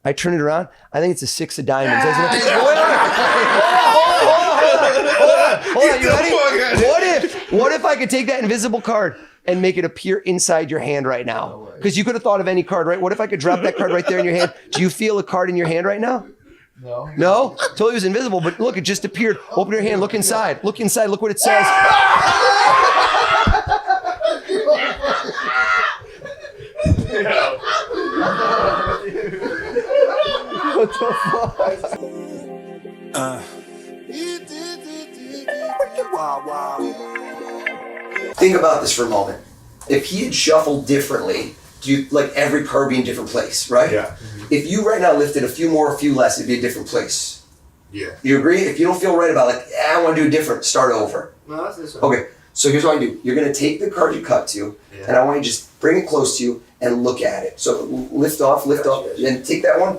I turn it around. I think it's a 6 of diamonds. Hold on. You ready? What if I could take that invisible card and make it appear inside your hand right now? Because you could have thought of any card, right? What if I could drop that card right there in your hand? Do you feel a card in your hand right now? No. No? Totally was invisible, but look, it just appeared. Open your hand, look inside. Look inside, look what it says. What the fuck? Think about this for a moment. If he had shuffled differently, like every card be in a different place, right? Yeah. Mm-hmm. If you right now lifted a few more, a few less, it'd be a different place. Yeah. You agree? If you don't feel right about it, like, I want to do different, start over. No, that's this one. Okay, so here's what I do. You're going to take the card you cut to, and I want you to just bring it close to you and look at it. So lift off, and take that one.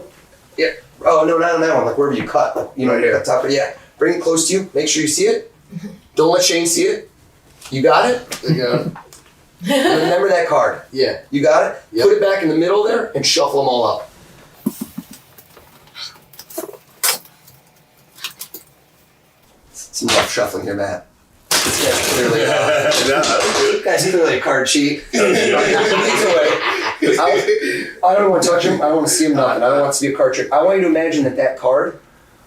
Yeah. Oh, no, not on that one, like wherever you cut. Like, you know, you cut top, but yeah. Bring it close to you. Make sure you see it. Don't let Shane see it. You got it? Yeah. Remember that card. Yeah. You got it? Yep. Put it back in the middle there and shuffle them all up. Some rough shuffling here, Matt. This guy's clearly that's clearly a card cheat. I don't want to touch him. I don't want to see him nothing. I don't want it to be a card trick. I want you to imagine that card,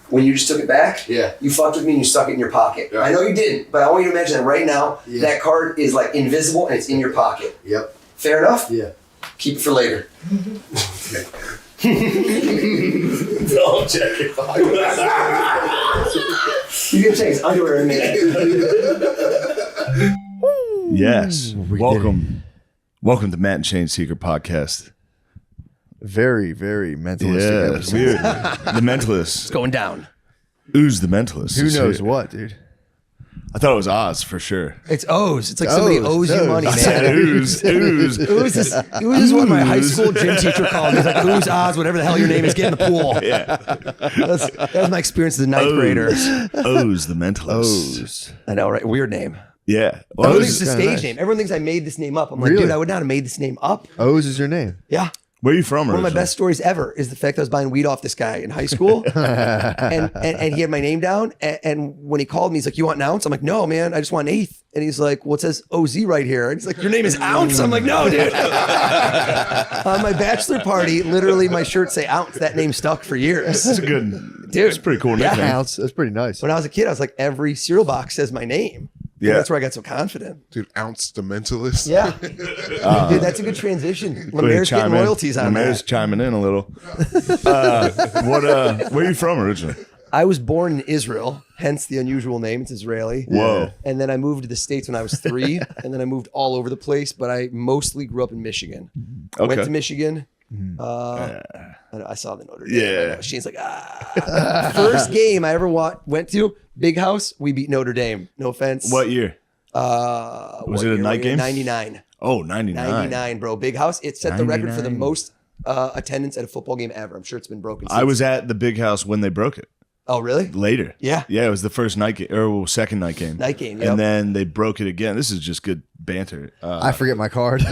when you just took it back, you fucked with me and you stuck it in your pocket. Yeah. I know you didn't, but I want you to imagine that right now, that card is like invisible and it's in your pocket. Yep. Fair enough? Yeah. Keep it for later. Don't check it. You can change his underwear in a minute. Yes. Welcome to Matt and Shane's Secret Podcast. Very, very mentalistic episode. Weird. The Mentalist. It's going down. Who's the Mentalist? Who knows what, dude? I thought it was Oz for sure. It's O's. It's like somebody owes you money, I said man. ooze. Ooze is what my high school gym teacher called me. He's like, ooze, Oz, whatever the hell your name is, get in the pool. Yeah. That was my experience as a ninth grader. O's the Mentalist. O's. I know, right? Weird name. Yeah. Everyone O's. thinks it's a stage name. Everyone thinks I made this name up. I'm like, Really? dude, I would not have made this name up. O's is your name. Yeah. Where are you from? One of my best stories ever is the fact that I was buying weed off this guy in high school, and he had my name down. And when he called me, he's like, "You want an ounce?" I'm like, "No, man, I just want an eighth." And he's like, "Well, it says OZ right here." And he's like, "Your name is Ounce?" I'm like, "No, dude." On my bachelor party, literally, my shirts say Ounce. That name stuck for years. That's a good, dude. It's pretty cool nickname. Ounce. That's pretty nice. When I was a kid, I was like, every cereal box says my name. Yeah. And that's where I got so confident. Dude, Ounce the Mentalist. Yeah. Dude, that's a good transition. Lemaire's getting royalties on Lemaire's that. chiming in a little. Where are you from originally? I was born in Israel, hence the unusual name. It's Israeli. Whoa. And then I moved to the States when I was 3, and then I moved all over the place, but I mostly grew up in Michigan. Okay. Went to Michigan. I saw the Notre Dame. Yeah. Shane's like, First game I ever went to, Big House, we beat Notre Dame. No offense. What year? Was it a night game? 99. Oh, 99. 99, bro. Big House. It set the record for the 99. most attendance at a football game ever. I'm sure it's been broken since. I was at the Big House when they broke it. Oh, really? Later. Yeah. Yeah, it was the first night game, or second night game. Night game, yep. And then they broke it again. This is just good banter. I forget my card. I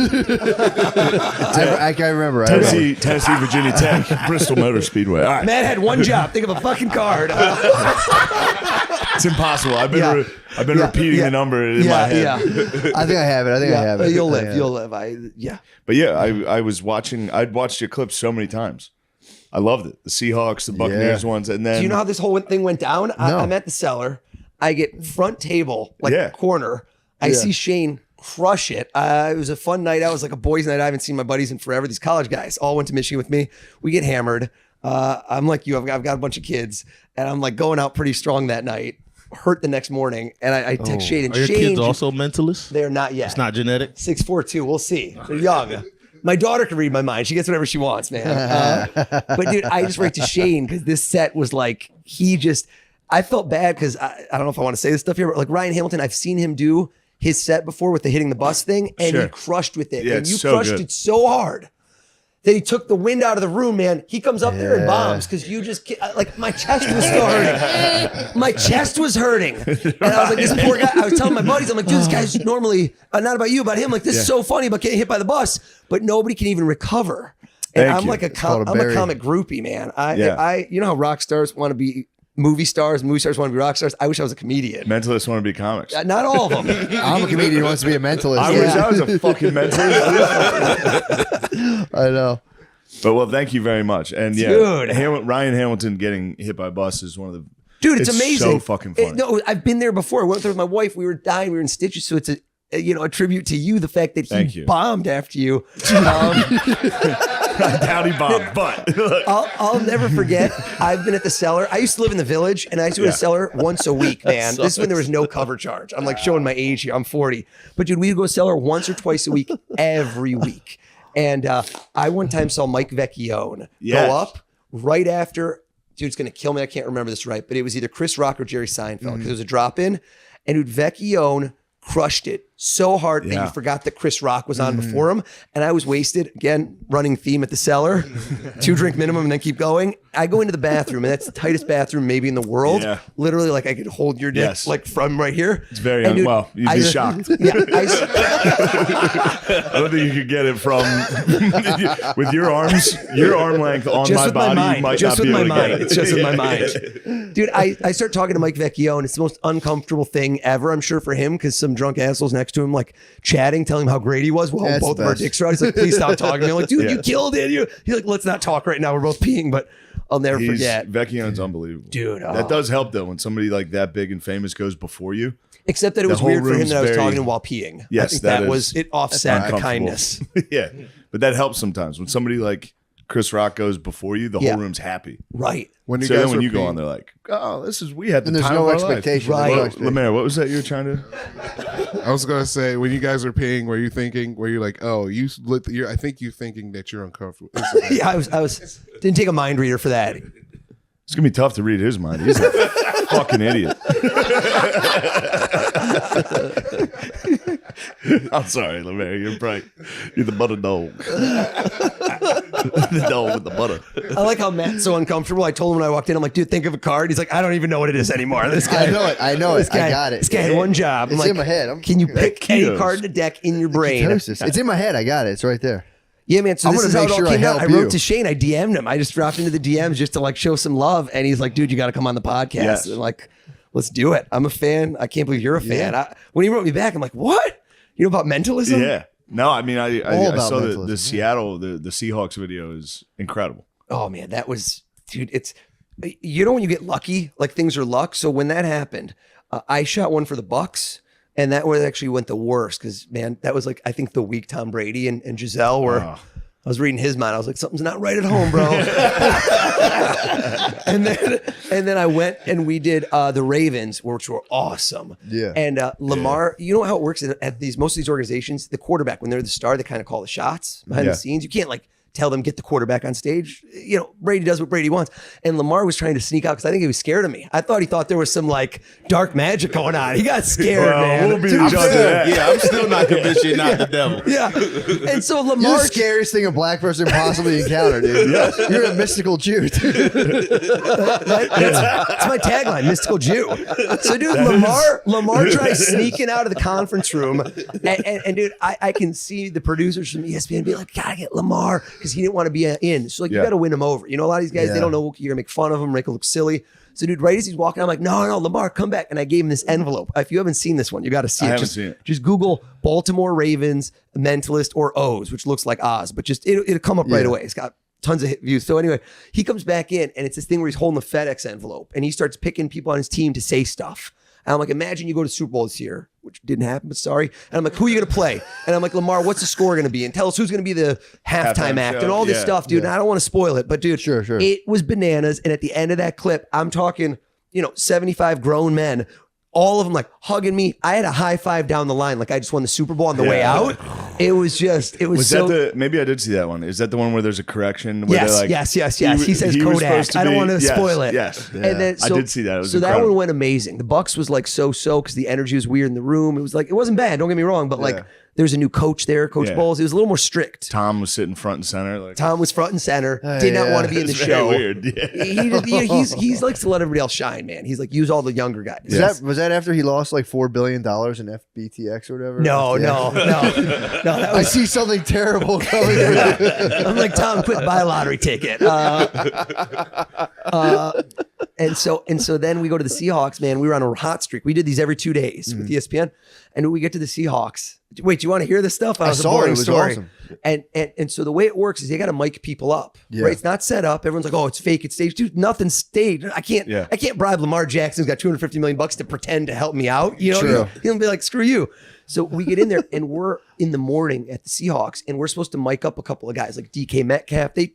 can't remember. Tennessee, Virginia Tech, Bristol Motor Speedway. All right. Matt had one job. Think of a fucking card. It's impossible. I've been repeating the number in my head. Yeah. I think I have it. I have it. You'll live. You'll live. But yeah, I was watching. I'd watched your clips so many times. I loved it. The Seahawks, the Buccaneers ones, and then. Do you know how this whole thing went down? No. I'm at the cellar. I get front table, corner. I see Shane crush it. It was a fun night. I was like a boys' night. I haven't seen my buddies in forever. These college guys all went to Michigan with me. We get hammered. I'm like you. I've got a bunch of kids, and I'm like going out pretty strong that night. Hurt the next morning, and I text Shane. And Are your Shane, kids also mentalists? They're not yet. It's not genetic? 6'4", we'll see. They're young. My daughter can read my mind. She gets whatever she wants, man. But dude, I just write to Shane because this set was like, I felt bad because I don't know if I want to say this stuff here, but like Ryan Hamilton, I've seen him do his set before with the hitting the bus thing, and he crushed with it. Yeah, and you it's so crushed good. it so hard that he took the wind out of the room, man. He comes up there and bombs because you just, like, my chest was still hurting. My chest was hurting. And I was like, this poor guy, I was telling my buddies, I'm like, dude, this guy's normally, not about you, about him. Like, this is so funny about getting hit by the bus, but nobody can even recover. And Thank I'm you. like called a I'm a berry. comic groupie, man. Yeah. I you know how rock stars want to be movie stars want to be rock stars? I wish I was a comedian. Mentalists want to be comics. Not all of them. I'm a comedian who wants to be a mentalist. I wish I was a fucking mentalist. I know. But well, thank you very much. And yeah, Dude. Ryan Hamilton getting hit by a bus is one of the Dude, it's amazing. So fucking funny. No, I've been there before. I went there with my wife. We were dying. We were in stitches. So it's a tribute to you. The fact that he bombed after you. Dowdy bomb, but I'll never forget. I've been at the Cellar. I used to live in the Village, and I used to go to the Cellar once a week, man. This is when there was no cover charge. I'm like showing my age here. I'm 40. But dude, we'd go to the Cellar once or twice a week, every week. And I one time saw Mike Vecchione go up right after. Dude's gonna kill me. I can't remember this right, but it was either Chris Rock or Jerry Seinfeld because it was a drop in, and dude, Vecchione crushed it so hard that you forgot that Chris Rock was on before him. And I was wasted. Again, running theme at the Cellar, 2 drink minimum and then keep going. I go into the bathroom, and that's the tightest bathroom maybe in the world. Yeah. Literally, like I could hold your dick like from right here. It's very well, you'd be shocked. Yeah, I don't think you could get it from with your arms, your arm length on just my body. You might just not with be able my to mind. get it. It's just with my mind. Dude, I start talking to Mike Vecchione. It's the most uncomfortable thing ever, I'm sure, for him, because some drunk assholes next to him, like chatting, telling him how great he was. Well, both of our dicks are out. He's like, please stop talking to me. I'm like, dude, you killed it. He's like, let's not talk right now. We're both peeing, but I'll never forget. Vecchione's unbelievable. Dude. That does help, though, when somebody like that big and famous goes before you. Except that it was weird for him that I was talking to him while peeing. Yes, I think that was, it offset the kindness. Yeah, but that helps sometimes. When somebody like Chris Rock goes before you, the whole room's happy. Right. When so then when you go on, they're like, "Oh, we had the and time there's no of our expectation. life." Right. Well, Lemaire, what was that you were trying to? I was gonna say, when you guys are peeing, were you like, oh, I think you thinking that you're uncomfortable. Yeah, I was didn't take a mind reader for that. It's gonna be tough to read his mind. He's a fucking idiot. I'm sorry, Lemaire. You're bright. You're the butter dog. The dog with the butter. I like how Matt's so uncomfortable. I told him when I walked in, I'm like, dude, think of a card. He's like, I don't even know what it is anymore. This guy, I know it. I got it. This guy had one job. It's I'm like, in my head. Can you pick any card in the deck in your brain? It's in my head. I got it. It's right there. Yeah, man. So I'm this is gonna how it make all sure came I out. I help wrote you. to Shane. I DM'd him. I just dropped into the DMs just to like show some love. And he's like, dude, you got to come on the podcast. Yes. And like, let's do it. I'm a fan. I can't believe you're a fan. When he wrote me back, I'm like, what? You know about mentalism? Yeah. No, I mean, I saw mentalism. the Seattle, the Seahawks video is incredible. Oh man, that was, dude, it's, you know, when you get lucky, like things are luck. So when that happened, I shot one for the Bucks, and that one actually went the worst because, man, that was like, I think the week Tom Brady and Giselle were, I was reading his mind. I was like, something's not right at home, bro. and then I went and we did the Ravens, which were awesome. Yeah. And Lamar, you know how it works at most of these organizations, the quarterback, when they're the star, they kind of call the shots behind the scenes. You can't like tell them, get the quarterback on stage. You know, Brady does what Brady wants. And Lamar was trying to sneak out because I think he was scared of me. I thought he thought there was some like dark magic going on. He got scared, man. We'll be the judge of that. Yeah, I'm still not convinced you're not the devil. Yeah. And so You're Lamar, the scariest thing a black person possibly encountered, dude. You're a mystical Jew, dude. that's my tagline, mystical Jew. So dude, Lamar tries sneaking out of the conference room. And dude, I can see the producers from ESPN be like, gotta get Lamar, because he didn't want to be in. So like, you got to win him over. You know, a lot of these guys, they don't know, you're gonna make fun of him, make him look silly. So dude, right as he's walking, I'm like, no, Lamar, come back. And I gave him this envelope. If you haven't seen this one, you got to see it. I haven't seen it. Just Google Baltimore Ravens Mentalist or O's, which looks like Oz, but just it'll come up right away. It's got tons of hit views. So anyway, he comes back in and it's this thing where he's holding a FedEx envelope and he starts picking people on his team to say stuff. And I'm like, imagine you go to Super Bowl this year, which didn't happen, but sorry. And I'm like, who are you going to play? And I'm like, Lamar, what's the score going to be? And tell us who's going to be the halftime act show. and all this stuff, dude. And I don't want to spoil it, but dude, Sure. it was bananas. And at the end of that clip, I'm talking, 75 grown men, all of them like hugging me. I had a high five down the line, like I just won the Super Bowl on the way out. It was so. Maybe I did see that one. Is that the one where there's a correction? Where Yes, they're like, yes. He says was Kodak. supposed to I don't be- want to yes, spoil it. Yes. And then I did see that. It was so that incredible. one went amazing. The Bucks was like so because the energy was weird in the room. It was like, it wasn't bad. Don't get me wrong, but like there's a new coach there, Coach Bowles. It was a little more strict. Tom was sitting front and center. Like, Tom was front and center. Did not want to be in the it's very show. weird. Yeah. He likes to let everybody else shine, man. He's like, use all the younger guys. Was that after he lost like $4 billion in FBTX or whatever? No. I see something terrible coming. I'm like, Tom, quick, buy a lottery ticket. And so then we go to the Seahawks, man. We were on a hot streak. We did these every 2 days with ESPN. And when we get to the Seahawks, wait, do you want to hear this stuff? I saw it. It was story. awesome. And so the way it works is you got to mic people up, Yeah. right? It's not set up. Everyone's like, oh, it's fake, it's staged. Dude, nothing's staged. I can't bribe Lamar Jackson, who's got $250 million to pretend to help me out. You know, True. he'll be like, screw you. So we get in there and we're in the morning at the Seahawks and we're supposed to mic up a couple of guys like DK Metcalf. They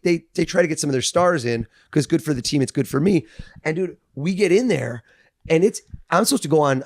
try to get some of their stars in because good for the team, it's good for me. And dude, we get in there and I'm supposed to go on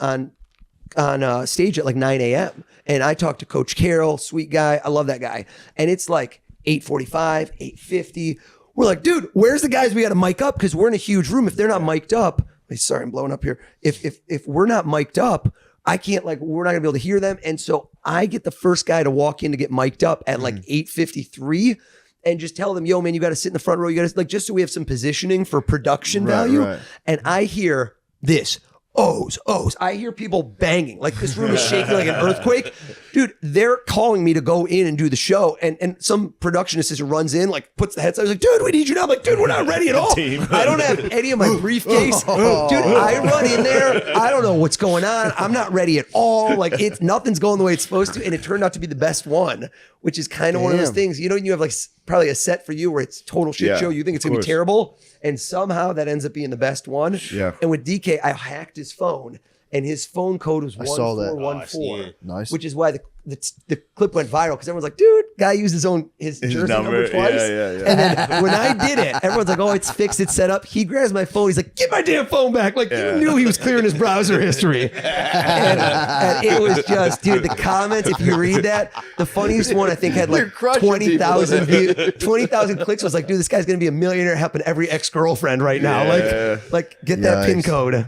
stage at like 9 a.m. And I talked to Coach Carroll, sweet guy. I love that guy. And it's like 8:45, 8:50. We're like, dude, where's the guys we got to mic up? Because we're in a huge room. If they're not mic'd up, sorry, I'm blowing up here. If we're not mic'd up, I can't, like, we're not gonna be able to hear them. And so I get the first guy to walk in to get mic'd up at like 8:53 and just tell them, yo, man, you got to sit in the front row. You got to, like, just so we have some positioning for production value. Right. And I hear this. O's. I hear people banging. Like this room is shaking like an earthquake. Dude, they're calling me to go in and do the show. And some production assistant runs in, like puts the headset. I was like, dude, we need you now. I'm like, dude, we're not ready at all. I don't have any of my briefcase. Dude, I run in there. I don't know what's going on. I'm not ready at all. Like nothing's going the way it's supposed to. And it turned out to be the best one, which is kind of one of those things. You know, you have like probably a set for you where it's total shit show. You think it's going to be terrible. And somehow that ends up being the best one. Yeah. And with DK, I hacked his phone, and his phone code was 1414. Nice. Which is why the clip went viral because everyone's like, dude, guy used his jersey number twice. Yeah. And then when I did it, everyone's like, oh, it's fixed, it's set up. He grabs my phone. He's like, get my damn phone back. Like, you knew he was clearing his browser history. And it was just, dude, the comments, if you read that, the funniest one I think had like 20,000 views, 20,000 clicks. Was like, dude, this guy's going to be a millionaire helping every ex-girlfriend right now. Like get that PIN code.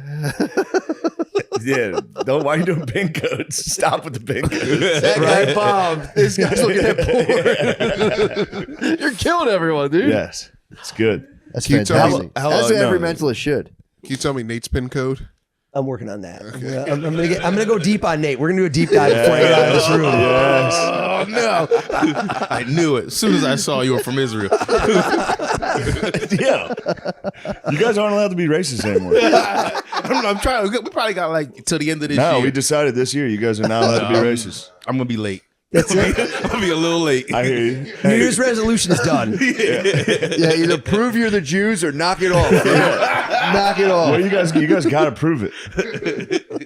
Yeah, why are you doing pin codes? Stop with the pin codes. That guy bombed. This guy's looking at porn. You're killing everyone, dude. Yes, it's good. That's Can you tell me fantastic. how- That's what no. every mentalist should. Can you tell me Nate's pin code? I'm working on that. I'm gonna go deep on Nate. We're gonna do a deep dive before I get out of this room. Yes. Oh no! I knew it. As soon as I saw you were from Israel. Yeah, you guys aren't allowed to be racist anymore. I'm trying. We probably got like till the end of this No, year. we decided this year you guys are not allowed to be racist. I'm gonna be late. That's it. I'm gonna be a little late. I hear you. New Year's resolution is done. Yeah, either prove you're the Jews or knock it off. Knock it off. Well, you guys got to prove it.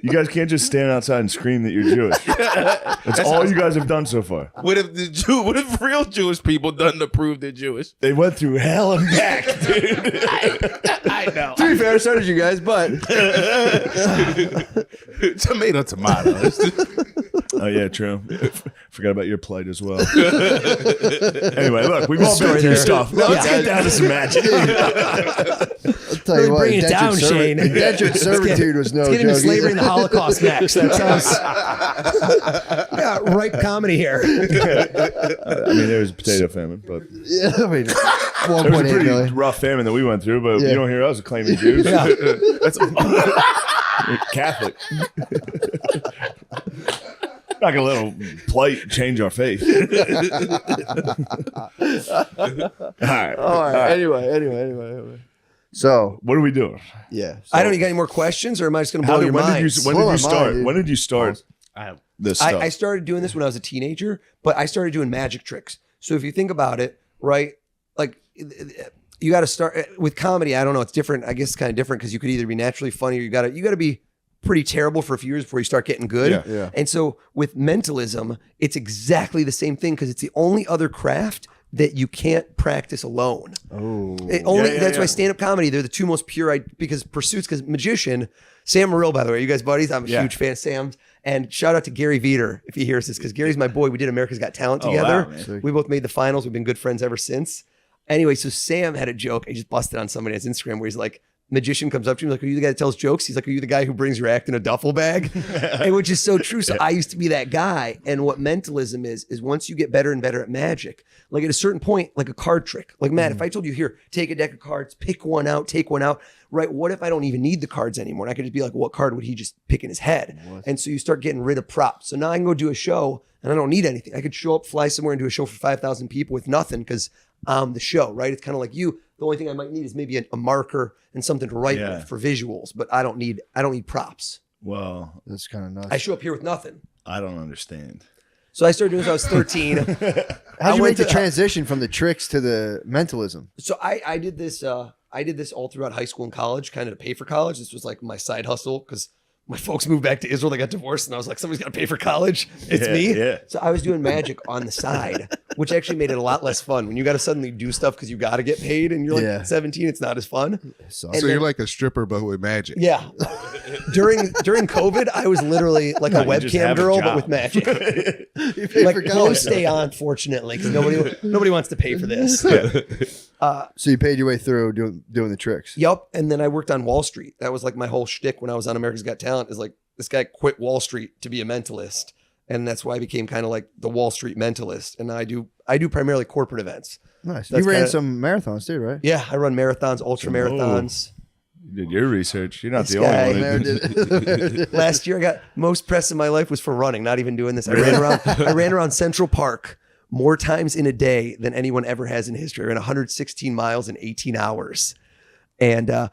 You guys can't just stand outside and scream that you're Jewish. That's all you guys have done so far. What if real Jewish people done to prove they're Jewish? They went through hell and back, dude. I know. To be fair, so did you guys, but Tomato. Oh yeah, true. Forgot about your plight as well. Anyway, look, we've all been through stuff. Let's get down to some magic. I'll tell you Really what, bring it down, Shane. indentured servitude was no Let's get into joke slavery and either. the Holocaust next. That sounds ripe comedy here. I mean, there was a potato famine, but Yeah, I mean, it was a 1.8 pretty million. rough famine that we went through. But Yeah. you don't hear us claiming Jews. Yeah. That's Catholic. Not gonna let a plight change our faith. All right. Anyway. So, What are we doing? yeah. I don't. You got any more questions, or am I just going to blow your When mind? did you Blow my start? mind, dude. When did you start this stuff? I started doing this when I was a teenager, but I started doing magic tricks. So if you think about it, right, like you got to start with comedy. I don't know. It's different. I guess it's kind of different because you could either be naturally funny or you got to be pretty terrible for a few years before you start getting good. Yeah. And so with mentalism, it's exactly the same thing because it's the only other craft that you can't practice alone. Oh. That's why stand-up comedy, they're the two most pure, because magician, Sam Morrill, by the way, you guys buddies? I'm a huge fan of Sam's. And shout out to Gary Veter if he hears this, because Gary's my boy. We did America's Got Talent together. wow, We both made the finals. We've been good friends ever since. Anyway, so Sam had a joke. He just busted on somebody on his Instagram where he's like, magician comes up to me like, are you the guy that tells jokes? He's like, are you the guy who brings your act in a duffel bag? And which is so true. So I used to be that guy. And what mentalism is once you get better and better at magic, like at a certain point, like a card trick, like Matt, if I told you here, take a deck of cards, pick one out, take one out, right? What if I don't even need the cards anymore? And I could just be like, what card would he just pick in his head? And so you start getting rid of props. So now I can go do a show and I don't need anything. I could show up, fly somewhere and do a show for 5,000 people with nothing because I'm the show, right? It's kind of like you. The only thing I might need is maybe a marker and something to write with for visuals, but I don't need props. Well, That's kind of nuts. I show up here with nothing. I don't understand. So I started doing this when I was 13. How'd you make the transition from the tricks to the mentalism? So I did this. I did this all throughout high school and college, kind of to pay for college. This was like my side hustle because my folks moved back to Israel. They got divorced, and I was like, somebody's got to pay for college. It's me. Yeah. So I was doing magic on the side, which actually made it a lot less fun. When you got to suddenly do stuff because you got to get paid, and you're like 17, it's not as fun. So you're like a stripper, but with magic. Yeah. During COVID, I was literally like a you just webcam have a girl, but job. with magic. you paid Like for no college. stay on, fortunately, because nobody wants to pay for this. So you paid your way through doing the tricks. Yup. And then I worked on Wall Street. That was like my whole shtick when I was on America's Got Talent. Is like this guy quit Wall Street to be a mentalist, and that's why I became kind of like the Wall Street mentalist. And I do primarily corporate events. Nice. That's You ran kinda- some marathons too, right? Yeah, I run marathons, ultra marathons. You did your research. You're not This the guy- only one. There who did- Last year, I got most press in my life was for running. Not even doing this. I ran around Central Park more times in a day than anyone ever has in history. I ran 116 miles in 18 hours, and I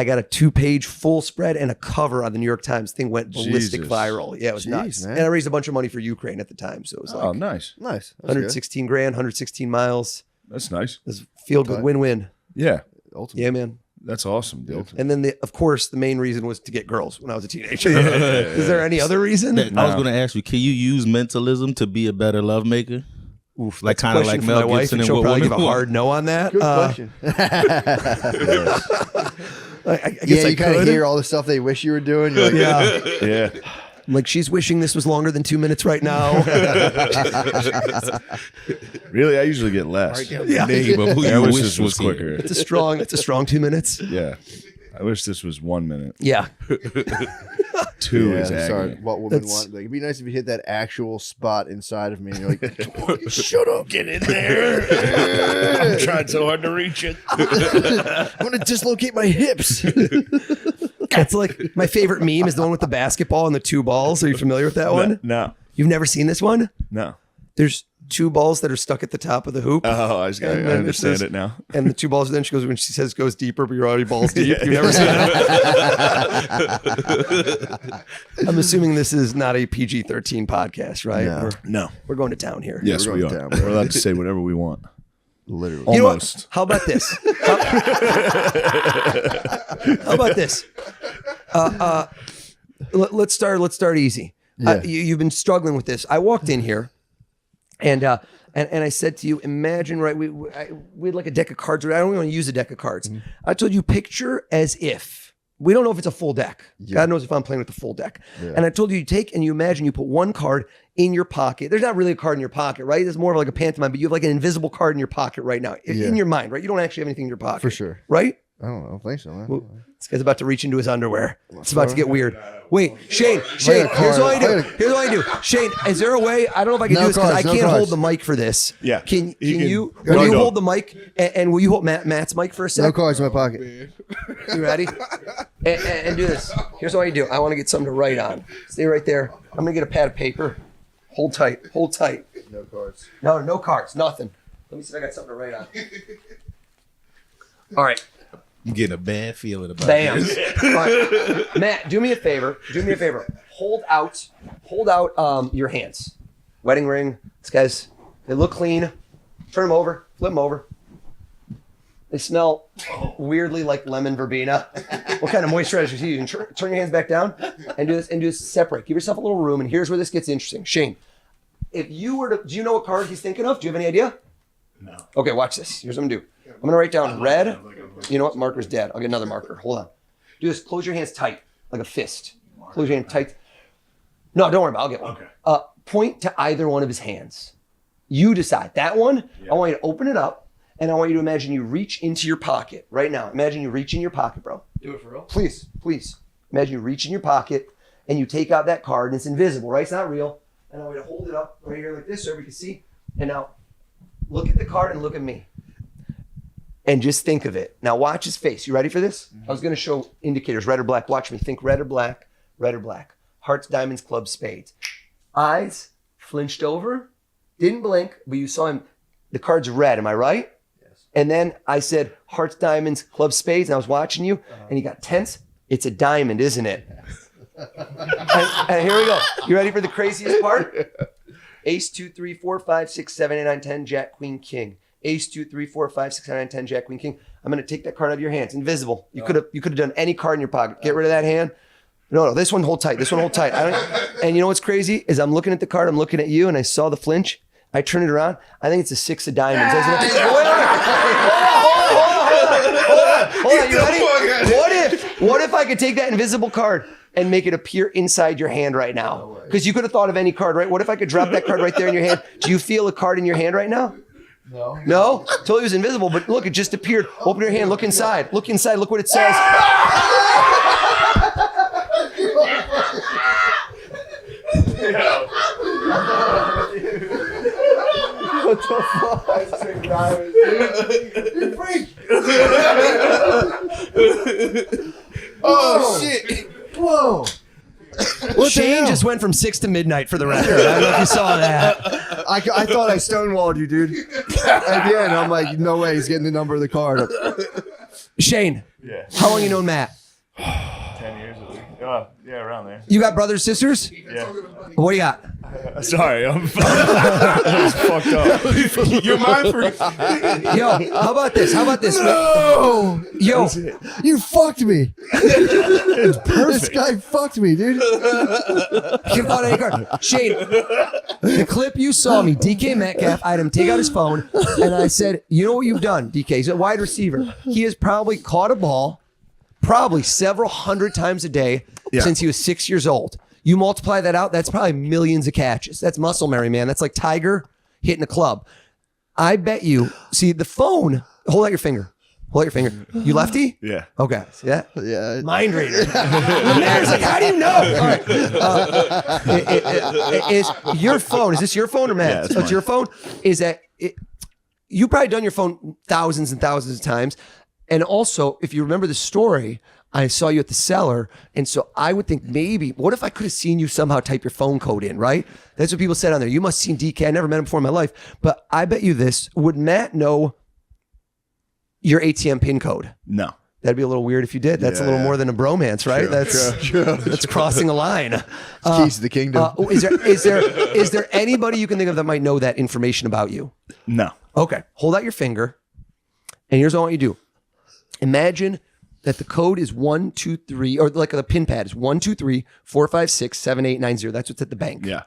got a 2-page full spread and a cover on the New York Times. Thing went ballistic Jesus. viral. Yeah, it was Jeez, nuts. man. And I raised a bunch of money for Ukraine at the time, so it was like Oh, nice. Nice. That's good. 116 grand, 116 miles. That's nice. It was feel good, win-win. Yeah. Ultimate. Yeah, man. That's awesome, dude. And then, of course, the main reason was to get girls when I was a teenager. Is there any other reason? I was going to ask you, can you use mentalism to be a better lovemaker? Oof, Like that's a kind of question like for my Mel wife, Gibson and and she'll what probably women give a want. hard no on that. Good question. I guess Yeah, I you kind of could. hear all the stuff they wish you were doing. You're like, Yeah. Yeah. I'm like, she's wishing this was longer than 2 minutes right now. Really, I usually get less. Yeah. Name of who I you wish wish this was here. quicker. It's a strong 2 minutes. Yeah. I wish this was 1 minute. Yeah. 2 yeah, is I'm agony. sorry. What women That's- want? Like, it'd be nice if you hit that actual spot inside of me, and you're like, "Shut up, Get in there. I'm trying so hard to reach it. I'm gonna dislocate my hips." That's like my favorite meme is the one with the basketball and the 2 balls. Are you familiar with that one? No. You've never seen this one? No. There's 2 balls that are stuck at the top of the hoop. Oh, I And then it understand says- it now. And the 2 balls, then she goes, when she says goes deeper, but you're already balls deep. You've never seen that? I'm assuming this is not a PG-13 podcast, right? No. No. We're going to town here. Yes, we're we going are. down, bro. We're allowed to say whatever we want. Literally. You know what? Almost. How about this? How about this? Let's start easy. Yeah. You've been struggling with this. I walked in here, and I said to you, imagine, right? We had like a deck of cards. I don't even want to use a deck of cards. Mm-hmm. I told you, picture as if. We don't know if it's a full deck. God knows if I'm playing with the full deck. And I told you, you take and you imagine you put one card in your pocket. There's not really a card in your pocket, right? It's more of like a pantomime, but you have like an invisible card in your pocket right now, in your mind, right? You don't actually have anything in your pocket. For sure. Right? I don't know. I think so, man. This guy's about to reach into his underwear. It's about to get weird. Wait, Shane, got a here's card. what I do. I got a- Here's what I do. Shane, is there a way? I don't know if I can No do this because I cards, no can't cards. hold the mic for this. Yeah. Can You can- you? Go, Will you go. hold the mic and will you hold Matt's mic for a No sec? cards in my pocket. You ready? And do this. Here's what I do. I want to get something to write on. Stay right there. I'm gonna get a pad of paper. Hold tight. Hold tight. No cards. No cards. Nothing. Let me see if I got something to write on. All right. I'm getting a bad feeling about Bam. this. All right. Matt, do me a favor. Hold out your hands. Wedding ring. These guys, they look clean. Turn them over. Flip them over. They smell weirdly like lemon verbena. What kind of moisturizer do you use? Turn your hands back down and do this separate. Give yourself a little room. And here's where this gets interesting. Shane, if you were to, do you know what card he's thinking of? Do you have any idea? No. Okay, watch this. Here's what I'm gonna do. I'm gonna write down red. You know what? Marker's dead. I'll get another marker. Hold on. Do this. Close your hands tight, like a fist. Close your hand tight. No, don't worry about it. I'll get one. Okay. Point to either one of his hands. You decide. That one, I want you to open it up, and I want you to imagine you reach into your pocket right now. Imagine you reach in your pocket, bro. Do it for real? Please. Imagine you reach in your pocket and you take out that card and it's invisible, right? It's not real. And I want you to hold it up right here like this so everybody can see. And now look at the card and look at me. And just think of it. Now watch his face. You ready for this? I was going to show indicators, red or black. Watch me. Think red or black, red or black. Hearts, diamonds, clubs, spades. Eyes flinched over, didn't blink, but you saw him. The card's red. Am I right? Yes. And then I said hearts, diamonds, clubs, spades. And I was watching you and you got tense. It's a diamond, isn't it? and here we go. You ready for the craziest part? Ace, 2, 3, 4, 5, 6, 7, 8, 9, 10, Jack, Queen, King. Ace, 2, 3, 4, 5, 6, 7, 8, 9, 10, Jack, Queen, King. I'm going to take that card out of your hands. Invisible. You could have done any card in your pocket. Get rid of that hand. No, this one hold tight. This one hold tight. And you know what's crazy is I'm looking at the card. I'm looking at you, and I saw the flinch. I turn it around. I think it's a 6 of diamonds. Hold on. You ready? What if I could take that invisible card and make it appear inside your hand right now? Because you could have thought of any card, right? What if I could drop that card right there in your hand? Do you feel a card in your hand right now? No. No? Told you it was invisible, but look, it just appeared. Open your hand. Look inside. Look inside. Look what it says. What the fuck? You freak! Oh shit! Whoa. Shane just went from 6 to midnight for the record. I don't know if you saw that. I thought I stonewalled you, dude. At the end, I'm like, no way, he's getting the number of the card. Shane, how long you known Matt? 10 years at least. Yeah, around there. You got brothers, sisters? Yeah. What do you got? Sorry, I'm fucked up. You're mind freak. Yo, how about this? No! Yo, You fucked me. It's perfect. This guy fucked me, dude. give out any card. Shane, the clip you saw me, DK Metcalf, I had him take out his phone, and I said, you know what you've done, DK? He's a wide receiver. He has probably caught a ball probably several hundred times a day since he was 6 years old. You multiply that out, that's probably millions of catches. That's muscle memory, man. That's like Tiger hitting a club. I bet you, see the phone, hold out your finger. Hold out your finger. You lefty? Yeah. Okay. See that? Yeah. Mind reader. Lemare's like, how do you know? All right. Is your phone, is this your phone or Matt's? Yeah, it's your phone? Is that, you probably done your phone thousands and thousands of times. And also, if you remember the story, I saw you at the cellar. And so I would think maybe, what if I could have seen you somehow type your phone code in, right? That's what people said on there. You must have seen DK. I never met him before in my life. But I bet you this, would Matt know your ATM PIN code? No. That'd be a little weird if you did. That's a little more than a bromance, right? That's crossing a line. Keys to the kingdom. Is there anybody you can think of that might know that information about you? No. Okay. Hold out your finger. And here's what I want you to do. Imagine that the code is 1, 2, 3, or like the pin pad is 1, 2, 3, 4, 5, 6, 7, 8, 9, 0. That's what's at the bank. Yeah.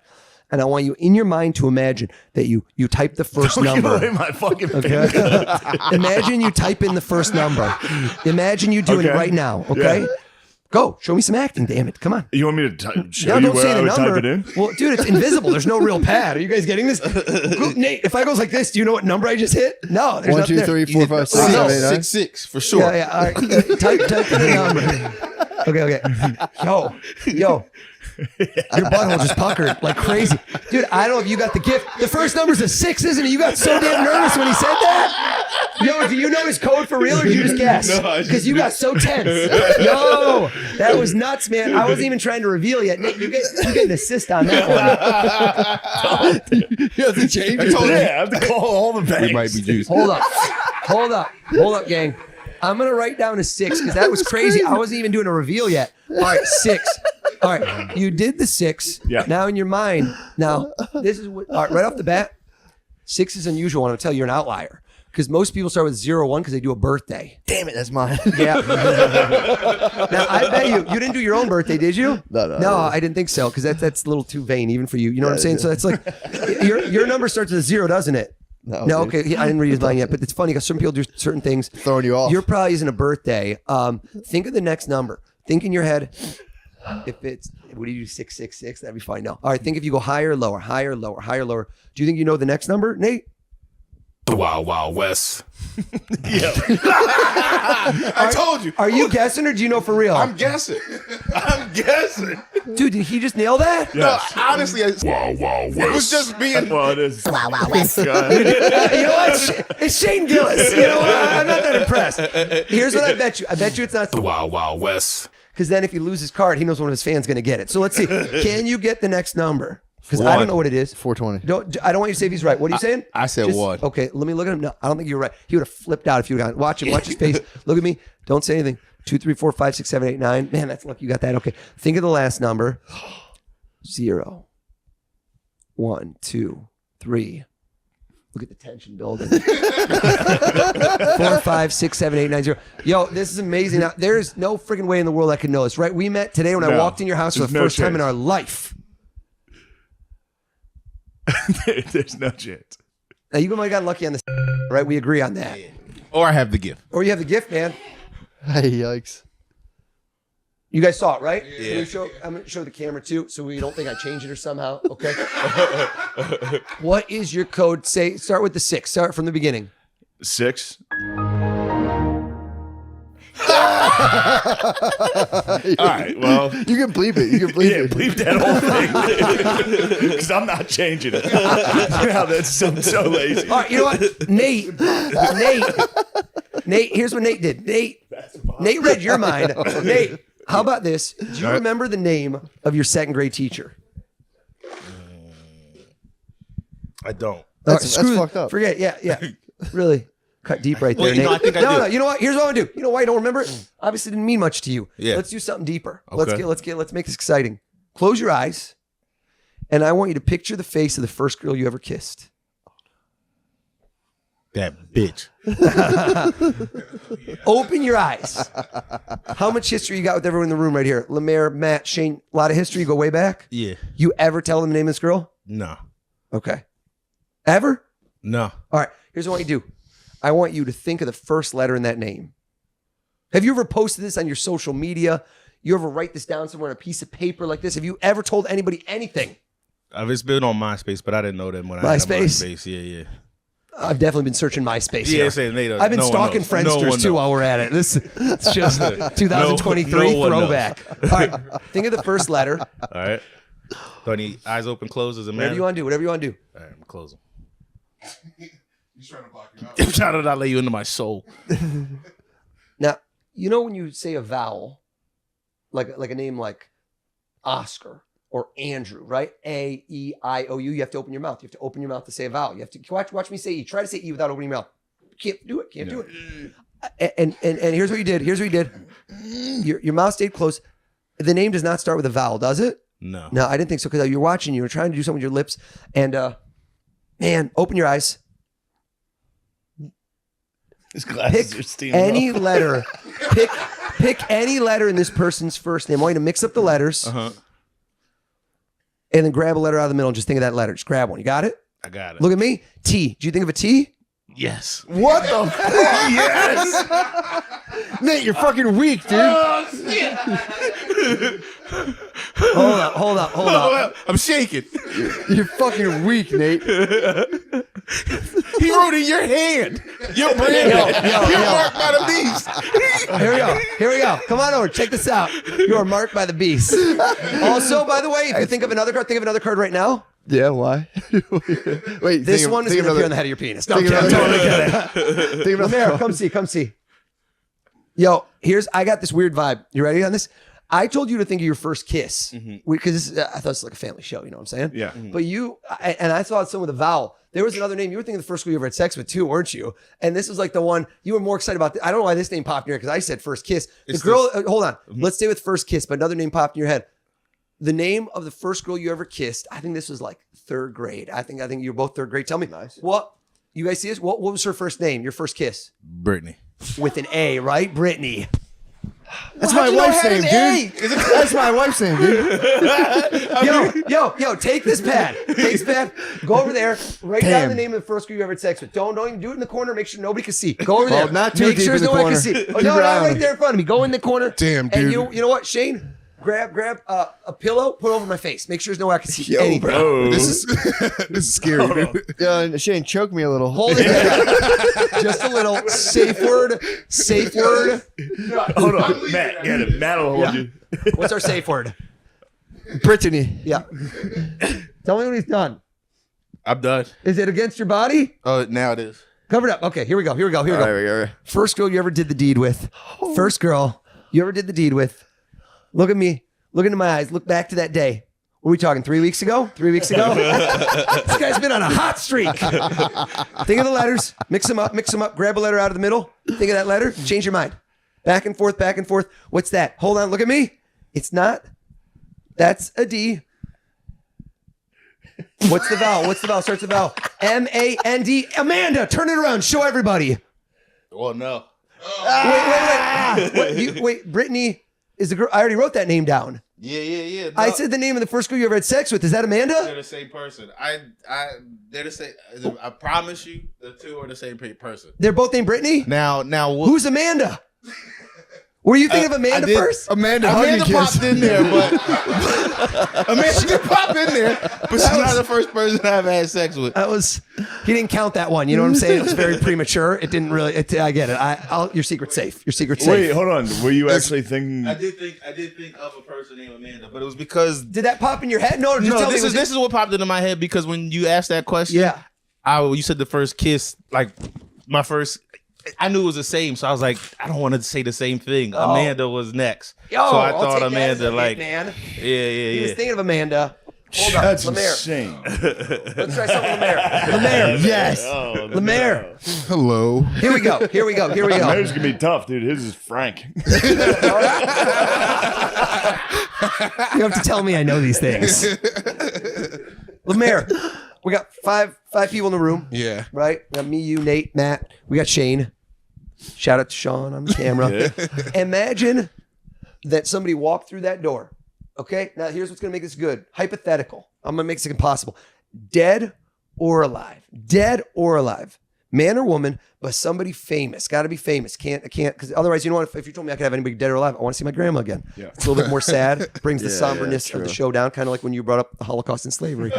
And I want you in your mind to imagine that you type the first number. Give away my fucking finger. Imagine you type in the first number. Imagine you doing it right now. Okay. Yeah. Go. Show me some acting, damn it. Come on. You want me to show No, you don't where say I the would number. type it in? Well, dude, it's invisible. There's no real pad. Are you guys getting this? Nate, if I goes like this, do you know what number I just hit? No, there's 1, nothing 2, there. 3, 4, 5, 6, 7, 8, 9. 6 for sure. Yeah. All right. type in the number. Okay. Yo. Your butthole just puckered like crazy. Dude, I don't know if you got the gift. The first number's a 6, isn't it? You got so damn nervous when he said that. Yo, do you know his code for real or did you just guess? No, because you got so tense. Yo, that was nuts, man. I wasn't even trying to reveal yet. Nick, you get an assist on that one. You have to change it. I have to call all the banks. We might be juiced. Hold up, gang. I'm going to write down a 6 because that was crazy. I wasn't even doing a reveal yet. All right, 6. All right, you did the 6. Yeah. Now in your mind, this is what, all right, right off the bat, 6 is unusual. And I'll tell you, you're an outlier because most people start with 0, 1 because they do a birthday. Damn it, that's mine. Yeah. Now, I bet you didn't do your own birthday, did you? No. I didn't think so because that's a little too vain even for you. You know what I'm saying? So that's like, your number starts with a 0, doesn't it? No, dude. okay. I didn't read his line yet, but it's funny because some people do certain things. Throwing you off. Your probably isn't a birthday. Think of the next number. Think in your head. If it's, what do you do, 666? That'd be fine. No. All right. Think if you go higher, lower, higher, lower, higher, lower. Do you think you know the next number, Nate? The Wild Wild West. I told you. Are you guessing or do you know for real? I'm guessing. I'm guessing. Dude, did he just nail that? Yes. No, honestly, it was just being. Well, it is. Wow, wow, West. You know what? It's Shane Gillis. You know what? I'm not that impressed. Here's what I bet you. I bet you it's not The Wild Wild West. because then if he loses his card, he knows one of his fans going to get it. So let's see. Can you get the next number? Because I don't know what it is. 420. I don't want you to say if he's right. What are you saying? I said one. Okay, let me look at him. No, I don't think you're right. He would have flipped out if you would have gone. Watch him. Watch his face. Look at me. Don't say anything. 2, 3, 4, 5, 6, 7, 8, 9. Man, that's lucky you got that. Okay. Think of the last number. 0, 1, 2, 3. Look at the tension building. 4, 5, 6, 7, 8, 9, 0. Yo, this is amazing. Now, there's no freaking way in the world I could know this, right? We met today when I walked in your house for the first time in our life. There's no chance. Now, you might have gotten lucky on this, right? We agree on that. Or I have the gift. Or you have the gift, man. Hey, yikes. You guys saw it, right? Yeah. I'm going to show the camera too, so we don't think I changed it or somehow. Okay. What is your code? Say, start with the 6. Start from the beginning. 6. All right. Well, You can bleep it. You can bleep it. bleep that whole thing because I'm not changing it. I'm so lazy. All right. You know what? Nate. Here's what Nate did. Nate read your mind. Nate, how about this? Do you remember the name of your second grade teacher? I don't. That's fucked up. Forget. Yeah. Really. Cut deep right there, Well, you know, Nate. I think I no, do. no. You know what? Here's what I'm gonna do. You know why you don't remember it? Obviously, it didn't mean much to you. Yeah. Let's do something deeper. Okay. Let's make this exciting. Close your eyes, and I want you to picture the face of the first girl you ever kissed. That bitch. Open your eyes. How much history you got with everyone in the room right here? Lemaire, Matt, Shane. A lot of history. You go way back. Yeah. You ever tell them the name of this girl? No. Okay. Ever? No. All right. Here's what I want you to do. I want you to think of the first letter in that name. Have you ever posted this on your social media? You ever write this down somewhere on a piece of paper like this? Have you ever told anybody anything? It's been on MySpace, but I didn't know that when I MySpace? had a MySpace. Yeah. I've definitely been searching MySpace Yeah, here. saying Nate, I've been no one stalking knows. No Friendsters one too knows. while we're at it. It's just 2023 No one throwback. All right. Think of the first letter. All right. Do I need eyes open, closed as a man? Whatever you want to do. Whatever you want to do. All right, I'm closing. He's trying to block you out. I'm trying to not let you into my soul. Now, you know when you say a vowel, like a name like Oscar or Andrew, right? A-E-I-O-U. You have to open your mouth. You have to open your mouth to say a vowel. You have to watch me say E. Try to say E without opening your mouth. Can't do it. Can't do it. And here's what you did. Your mouth stayed closed. The name does not start with a vowel, does it? No. No, I didn't think so because you're watching. You were trying to do something with your lips. And man, open your eyes. His glasses are Pick steaming any up. letter. Pick any letter in this person's first name. I want you to mix up the letters. Uh-huh. And then grab a letter out of the middle and just think of that letter. Just grab one. You got it? I got it. Look at me. T. Do you think of a T? Yes. What the fuck? Yes. Nate, you're fucking weak, dude. Hold up. I'm shaking. You're fucking weak, Nate. He wrote in your hand. You're branded. You're marked by the beast. Here we go. Come on over. Check this out. You are marked by the beast. Also, by the way, if you think of another card right now. Yeah, why? Wait, This one is going to appear on the head of your penis. No, I'm think of totally another- kidding. Think about Lemaire, come see. Yo, I got this weird vibe. You ready on this? I told you to think of your first kiss because I thought this was like a family show. You know what I'm saying? Yeah. But I thought some with a vowel. There was another name you were thinking the first girl you ever had sex with too, weren't you? And this was like the one you were more excited about. I don't know why this name popped in your head because I said first kiss. It's The girl, hold on. Let's stay with first kiss, but another name popped in your head. The name of the first girl you ever kissed. I think this was like third grade. I think you were both third grade. Tell me, what you guys see this? What was her first name? Your first kiss Brittany. with an A, right? Brittany. That's my wife's name, dude. That's my wife's name, dude. Yo, take this pad. Go over there. Write down the name of the first girl you ever had sex with. Don't even do it in the corner. Make sure nobody can see. Go over there. not too Make deep sure in the no one corner. can see. Oh, Keep no, it not on. right there in front of me. Go in the corner. Damn, And dude. you know what, Shane? grab a pillow, put it over my face. Make sure there's no way I can see anything. Bro. This is scary, dude. Yeah, Shane, choke me a little. Hold it down. Just a little safe word. Safe word. Hold on, Matt. Get it. Matt will hold you. What's our safe word? Brittany. Yeah. Tell me when he's done. I'm done. Is it against your body? Oh, now it is. Cover it up. Okay, here we go. All right. First girl you ever did the deed with. First girl you ever did the deed with. Look at me. Look into my eyes. Look back to that day. What are we talking? 3 weeks ago? 3 weeks ago? This guy's been on a hot streak. Think of the letters. Mix them up. Grab a letter out of the middle. Think of that letter. Change your mind. Back and forth. What's that? Hold on. Look at me. It's not. That's a D. What's the vowel? Starts with the vowel. M-A-N-D. Amanda, turn it around. Show everybody. Well, no. Wait. Brittany is the girl. I already wrote that name down. Yeah. No. I said the name of the first girl you ever had sex with. Is that They're Amanda? the same person. They're the same. I promise you, the two are the same person. They're both named Brittany? Now, Who's Amanda? Were you thinking of Amanda first? Amanda popped in there, but Amanda did pop in there, but she's not the first person I've had sex with. He didn't count that one. You know what I'm saying? It was very premature. It didn't really. I get it. Your secret's safe. Wait, hold on. Were you actually thinking? I did think of a person named Amanda, but it was because Did that pop in your head? No, just tell me. this is what popped into my head because when you asked that question, you said the first kiss, like my first. I knew it was the same, so I was like, I don't want to say the same thing. Oh. Amanda was next, Yo, so I I'll thought take that Amanda, as a like, hit, man. He was yeah. thinking of Amanda. Hold on, That's Lemaire. insane. Let's try something with Lemaire. Lemaire, yes. Oh, Lemaire. Hello. Here we go. Marriage can be tough, dude. His is frank. You have to tell me I know these things. Lemaire, we got five people in the room. Yeah. Right? We got me, you, Nate, Matt. We got Shane. Shout out to Sean on the camera. Yeah. Imagine that somebody walked through that door. Okay? Now here's what's going to make this good. Hypothetical. I'm going to make this impossible. Dead or alive. Man or woman, but somebody famous. Got to be famous. Can't, because otherwise, you know what? If you told me I could have anybody dead or alive, I want to see my grandma again. Yeah. It's a little bit more sad. Brings the somberness of the show down, kind of like when you brought up the Holocaust and slavery.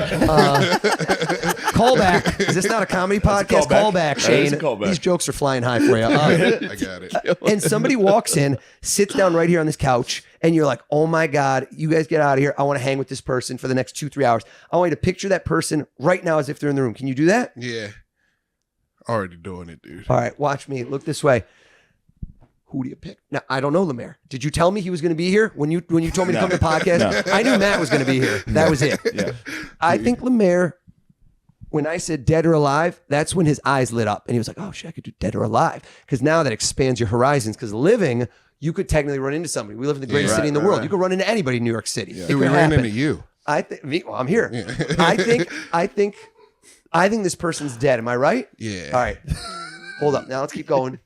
Callback. Is this not a comedy podcast? Callback, Shane. Callback. These jokes are flying high for you. I got it. And somebody walks in, sits down right here on this couch, and you're like, oh my God, you guys get out of here. I want to hang with this person for the next 2-3 hours. I want you to picture that person right now as if they're in the room. Can you do that? Yeah. Already doing it, dude. All right, watch me. Look this way. Who do you pick? Now, I don't know Lemaire. Did you tell me he was going to be here when you told me to come to the podcast? No. I knew Matt was going to be here. That was it. Yeah. I think Lemaire, when I said dead or alive, that's when his eyes lit up. And he was like, oh, shit, I could do dead or alive. Because now that expands your horizons. Because living, you could technically run into somebody. We live in the greatest city in the world. You could run into anybody in New York City. Yeah. Dude, we ran into you. Well, I'm here. Yeah. I think this person's dead. Am I right? Yeah. All right. Hold up. Now let's keep going.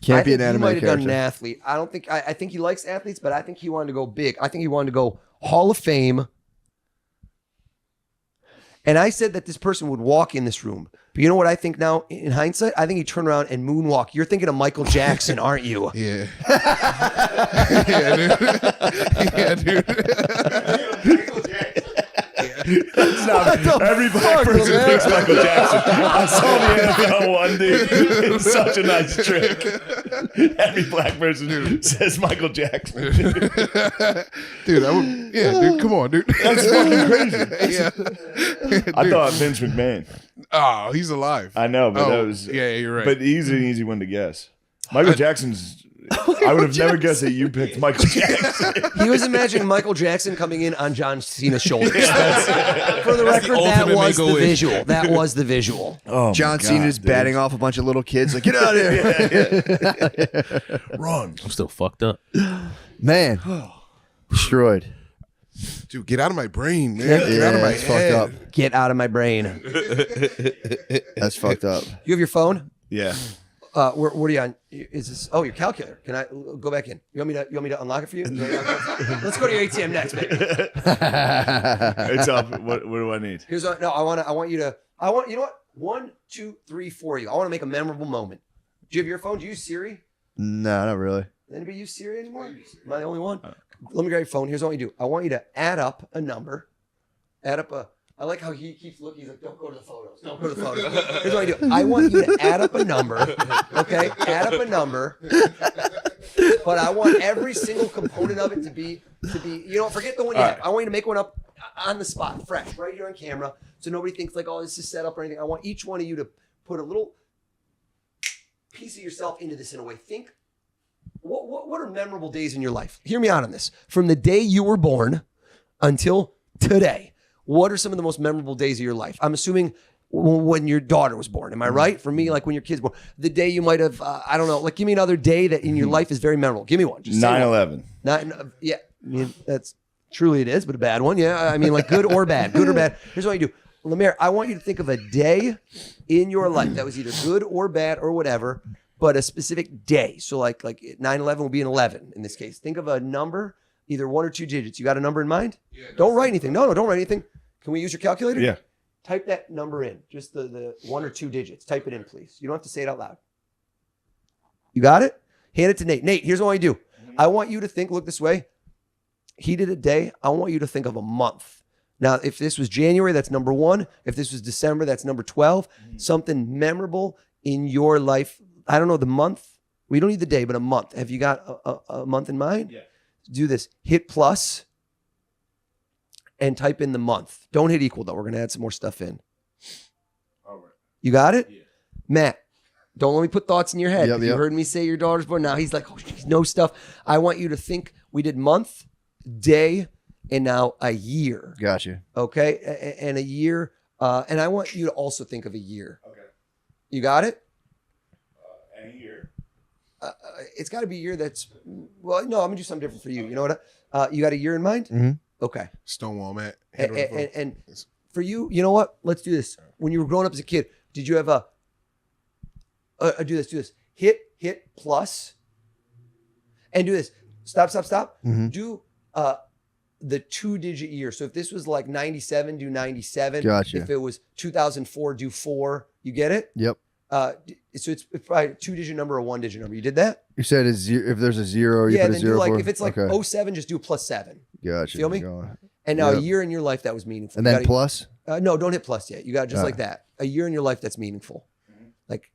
Can't be an He anime might have done an character. athlete. I think he likes athletes, but I think he wanted to go big. I think he wanted to go Hall of Fame. And I said that this person would walk in this room. But you know what I think now in hindsight? I think he turned around and moonwalk. You're thinking of Michael Jackson, aren't you? Yeah. Yeah, dude. Every black person thinks Michael Jackson. I saw the NFL one, dude. It's such a nice trick. Every black person says Michael Jackson. Dude, dude, come on, dude. That's fucking crazy. Yeah. I thought Vince McMahon. Oh, he's alive. I know, but that was. Yeah, you're right. But he's an easy one to guess. Michael Jackson's. I would have never guessed that you picked Michael Jackson. He was imagining Michael Jackson coming in on John Cena's shoulders. For the record, that was the visual. That was the visual. Oh, John Cena's batting off a bunch of little kids. Like, get out of here. Run. I'm still fucked up. Man. Destroyed. Dude, get out of my brain, man. Get out of my it's head. fucked up. Get out of my brain. That's fucked up. You have your phone? Yeah. What are you on? Is this? Oh, your calculator. Can I go back in? You want me to unlock it for you? Let's go to your ATM next, baby. It's up. What do I need? Here's what. No, I want you know what? 1, 2, 3, 4. You. I want to make a memorable moment. Do you have your phone? Do you use Siri? No, not really. Anybody use Siri anymore? Am I the only one? Let me grab your phone. Here's what you do. I want you to add up a number. I like how he keeps looking. He's like, don't go to the photos. Don't go to the photos. Here's what I do. I want you to add up a number. Okay? Add up a number. But I want every single component of it to be, forget the one you have. I want you to make one up on the spot, fresh, right here on camera. So nobody thinks like, oh, this is set up or anything. I want each one of you to put a little piece of yourself into this in a way. Think, what are memorable days in your life? Hear me out on this. From the day you were born until today, what are some of the most memorable days of your life? I'm assuming when your daughter was born. Am I right? For me, like when your kid's born. The day you might have, I don't know, like give me another day that in your life is very memorable. Give me one. 9/11. Yeah, I mean, that's truly it is, but a bad one. Yeah, I mean, like good or bad. Good or bad. Here's what you do. Lemaire, I want you to think of a day in your life that was either good or bad or whatever, but a specific day. So like 9/11 will be an 11 in this case. Think of a number, either 1 or 2 digits. You got a number in mind? Yeah, don't write anything. No, don't write anything. Can we use your calculator? Yeah. Type that number in, just the 1 or 2 digits. Type it in, please. You don't have to say it out loud. You got it? Hand it to Nate. Nate, here's what I do. I want you to think, look this way. He did a day. I want you to think of a month. Now, if this was January, that's number 1. If this was December, that's number 12. Something memorable in your life. I don't know, the month. We don't need the day, but a month. Have you got a month in mind? Yeah. Do this. Hit plus and type in the month. Don't hit equal, though. We're going to add some more stuff in. All right. You got it? Yeah. Matt, don't let me put thoughts in your head. Yep. You heard me say your daughter's born. Now he's like, oh, she knows stuff. I want you to think we did month, day, and now a year. Gotcha. Okay? And a year. And I want you to also think of a year. Okay. You got it? And a year. It's got to be a year that's, well, no, I'm going to do something different for you. You know what? You got a year in mind? Mm-hmm. Okay. Stonewall, Matt. And for you, you know what? Let's do this. When you were growing up as a kid, did you have do this. Hit plus and do this. Stop. Mm-hmm. Do the 2-digit year. So if this was like 97, do 97. Gotcha. If it was 2004, do 4. You get it? Yep. So it's probably a 2-digit number or 1-digit number. You did that? You said if there's a 0, you put a then 0 do like for? if it's like Okay. 07, just do a +7. Gotcha. Feel me? And now a year in your life that was meaningful. And then plus? No, don't hit plus yet. You got just like that. A year in your life that's meaningful. Like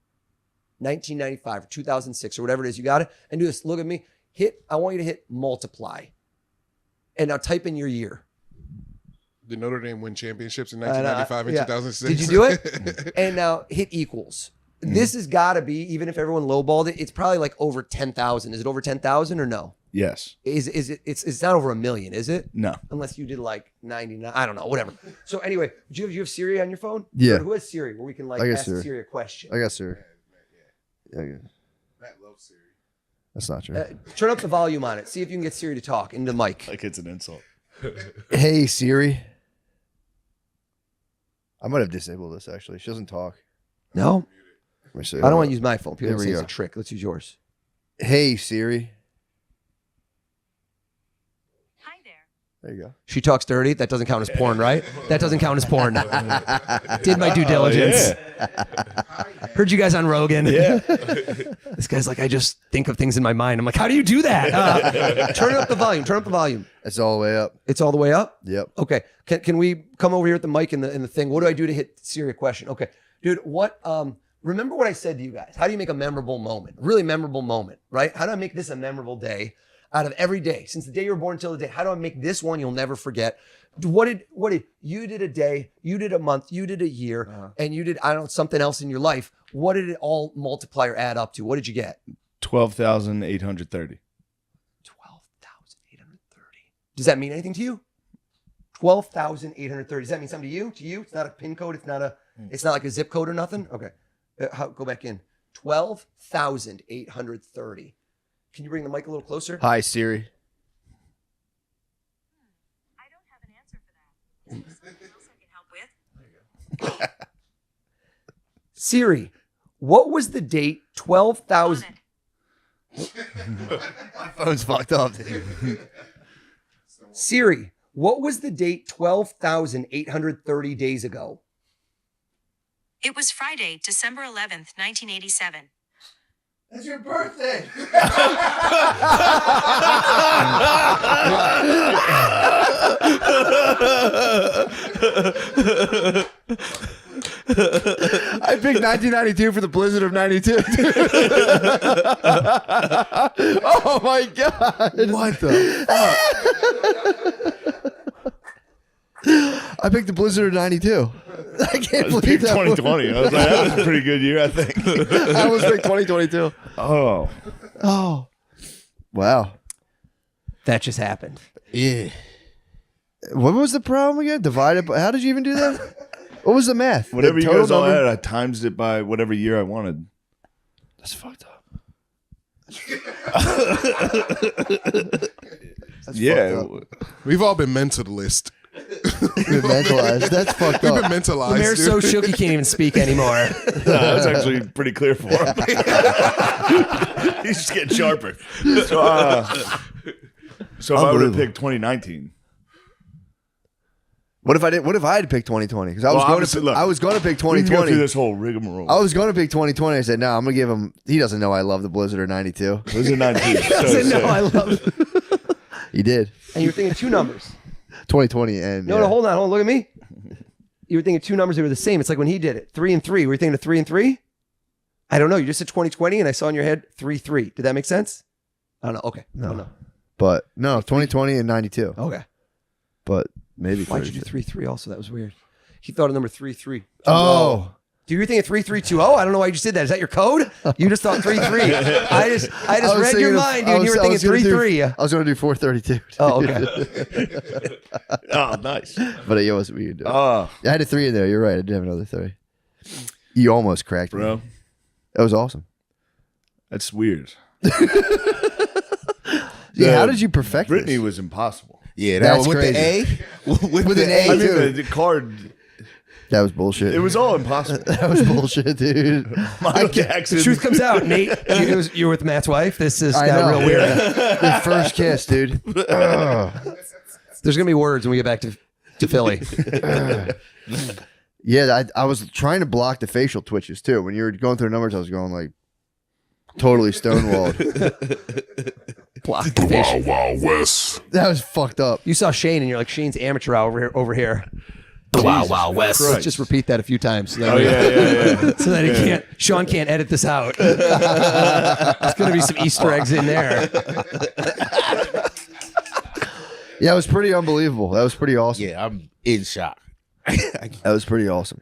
1995 or 2006 or whatever it is. You got it? And do this. Look at me. I want you to hit multiply. And now type in your year. Did Notre Dame win championships in 1995 and 2006? Did you do it? And now hit equals. This has got to be, even if everyone lowballed it, it's probably like over 10,000. Is it over 10,000 or no? Yes. Is it? It's not over 1 million, is it? No. Unless you did like 99. I don't know. Whatever. So anyway, do you have Siri on your phone? Yeah. Or who has Siri where we can like ask Siri a question? I got Siri. Yeah. Matt loves Siri. That's not true. Turn up the volume on it. See if you can get Siri to talk into the mic. Like it's an insult. Hey Siri. I might have disabled this actually. She doesn't talk. No? Let me see. I don't want to use my phone. People Here say we it's go. a trick. Let's use yours. Hey Siri. Hi there. There you go. She talks dirty. That doesn't count as porn, right? That doesn't count as porn. Did my due diligence. Heard you guys on Rogan. Yeah. This guy's like, I just think of things in my mind. I'm like, how do you do that? Turn up the volume. Turn up the volume. It's all the way up. It's all the way up? Yep. Okay. Can we come over here at the mic and the thing? What do I do to hit Siri a question? Okay. Dude, remember what I said to you guys. How do you make a memorable moment? Really memorable moment, right? How do I make this a memorable day out of every day? Since the day you were born until the day, how do I make this one you'll never forget? What did you did a day, you did a month, you did a year, and you did, I don't know, something else in your life. What did it all multiply or add up to? What did you get? 12,830. 12,830. Does that mean anything to you? 12,830. Does that mean something to you? To you? It's not a pin code. It's not like a zip code or nothing. Okay. Go back in. 12,830. Can you bring the mic a little closer? Hi Siri. I don't have an answer for that. Is there something else I can help with? Siri, what was the date 12,000? On it. My phone's fucked up, dude. Siri, what was the date 12,830 days ago? It was Friday, December 11th, 1987. That's your birthday. I picked 1992 for the blizzard of 92. Oh my god! What the fuck? I picked the blizzard of 92. I can't I believe picked that. 2020. I was like, that was a pretty good year, I think. I was picked 2022. Oh. Oh, wow. That just happened. Yeah. What was the problem again? Divided by, how did you even do that? What was the math? Whatever The you guys all number? had, I times it by whatever year I wanted. That's fucked up. Yeah. We've all been mentalist. You're mentalized. That's fucked We've up. been mentalized. Lemare's so shook he can't even speak anymore. That's actually pretty clear for him. He's just getting sharper. So if I would have Unbelievable. picked 2019. What if I did? What if I had picked 2020? Because I was Well, going obviously, to. look, I was going to pick We can go 2020. through this whole rigmarole. I was going to pick 2020. I said, no, I'm going to give him. He doesn't know I love the Blizzard of 92. Those are 19. No, I love it. He did. And you were thinking two numbers. 2020 and No, yeah. no, hold on. Look at me. You were thinking two numbers that were the same. It's like when he did it, 3 and 3. Were you thinking of 3 and 3? I don't know. You just said 2020, and I saw in your head 3-3. Did that make sense? I don't know. Okay. No. No. But no, 2020 and 92. Okay. But maybe. Why'd you do 3-3 also? That was weird. He thought of number 3-3. Oh. Do you think of 3320? I don't know why you just did that. Is that your code? You just thought 3-3. I just was read your thinking of- mind, dude. You were thinking 3-3. I was going to do 432. Oh, okay. Oh, nice. But it wasn't me. Oh, I had a 3 in there. You're right. I did have another 3. You almost cracked me. bro. That was awesome. That's weird. Yeah, how did you perfect Brittany this? was impossible. Yeah, Now that's with crazy. the A, with an A, I mean, too. the card, That was bullshit. it was all impossible. that was bullshit, dude. Michael Jackson. The truth comes out, Nate. You were with Matt's wife. This is I got know. real weird. Your first kiss, dude. Ugh. There's gonna be words when we get back to Philly. Yeah, I was trying to block the facial twitches too. When you were going through the numbers, I was going like totally stonewalled. Block the fish. Wow, West. That was fucked up. You saw Shane, and you're like, Shane's amateur hour over here. Wow West. Let's just repeat that a few times. So that, Oh, yeah. so that he can't. Sean can't edit this out. There's gonna be some Easter eggs in there. Yeah, it was pretty unbelievable. That was pretty awesome. Yeah, I'm in shock. That was pretty awesome.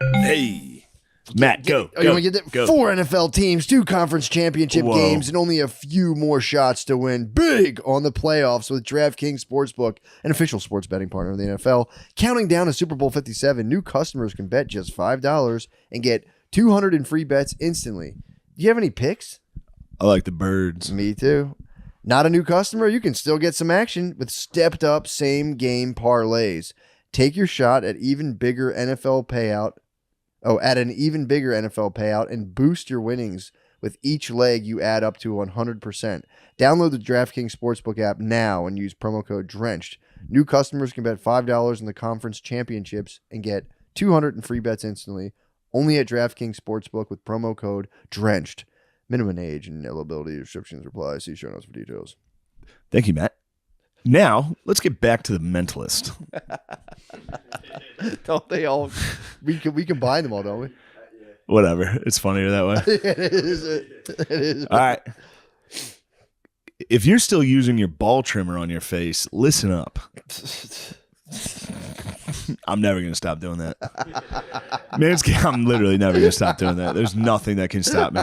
Hey. Matt, go. Oh, you want to get that? Go. 4 NFL teams, 2 conference championship Whoa. games, and only a few more shots to win big on the playoffs with DraftKings Sportsbook, an official sports betting partner of the NFL. Counting down to Super Bowl 57, new customers can bet just $5 and get 200 in free bets instantly. Do you have any picks? I like the birds. Me too. Not a new customer? You can still get some action with stepped up same game parlays. Take your shot at even bigger NFL payout. At an even bigger NFL payout and boost your winnings with each leg you add up to 100%. Download the DraftKings Sportsbook app now and use promo code DRENCHED. New customers can bet $5 in the conference championships and get 200 in free bets instantly. Only at DraftKings Sportsbook with promo code DRENCHED. Minimum age and eligibility restrictions apply. See show notes for details. Thank you, Matt. Now, let's get back to the mentalist. Don't they all? We combine them all, don't we? Whatever. It's funnier that way. It is. It is. All right. If you're still using your ball trimmer on your face, listen up. I'm never going to stop doing that. Manscaped, I'm literally never going to stop doing that. There's nothing that can stop me.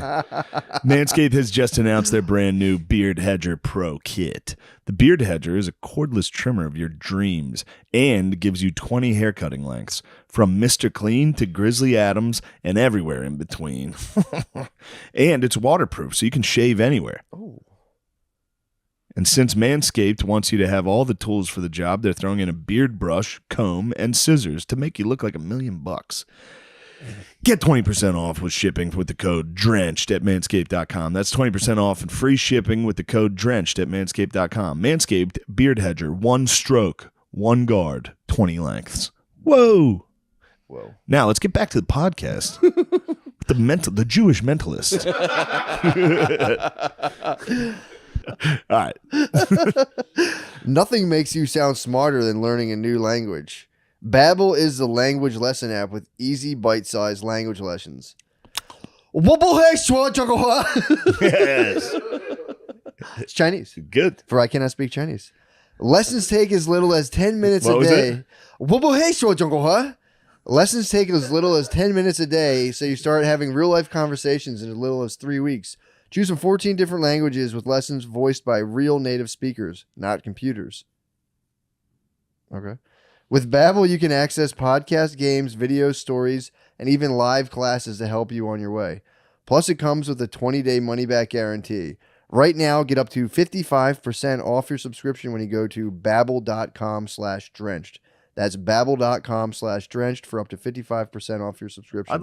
Manscaped has just announced their brand new Beard Hedger Pro Kit. The Beard Hedger is a cordless trimmer of your dreams and gives you 20 haircutting lengths, from Mr. Clean to Grizzly Adams and everywhere in between. And it's waterproof, so you can shave anywhere. And since Manscaped wants you to have all the tools for the job, they're throwing in a beard brush, comb, and scissors to make you look like $1 million. Get 20% off with shipping with the code DRENCHED at manscaped.com. That's 20% off and free shipping with the code DRENCHED at manscaped.com. Manscaped Beard Hedger, 1 stroke, 1 guard, 20 lengths. Whoa. Whoa. Now let's get back to the podcast. the Jewish mentalist. All right. Nothing makes you sound smarter than learning a new language. Babbel is the language lesson app with easy bite-sized language lessons. Yes. It's Chinese. Good. For I cannot speak Chinese. Lessons take as little as 10 minutes a day. Lessons take as little as 10 minutes a day, so you start having real-life conversations in as little as 3 weeks. Choose from 14 different languages with lessons voiced by real native speakers, not computers. Okay. With Babbel, you can access podcast, games, videos, stories, and even live classes to help you on your way. Plus, it comes with a 20-day money-back guarantee. Right now, get up to 55% off your subscription when you go to babbel.com/drenched. That's babbel.com/drenched for up to 55% off your subscription. I'd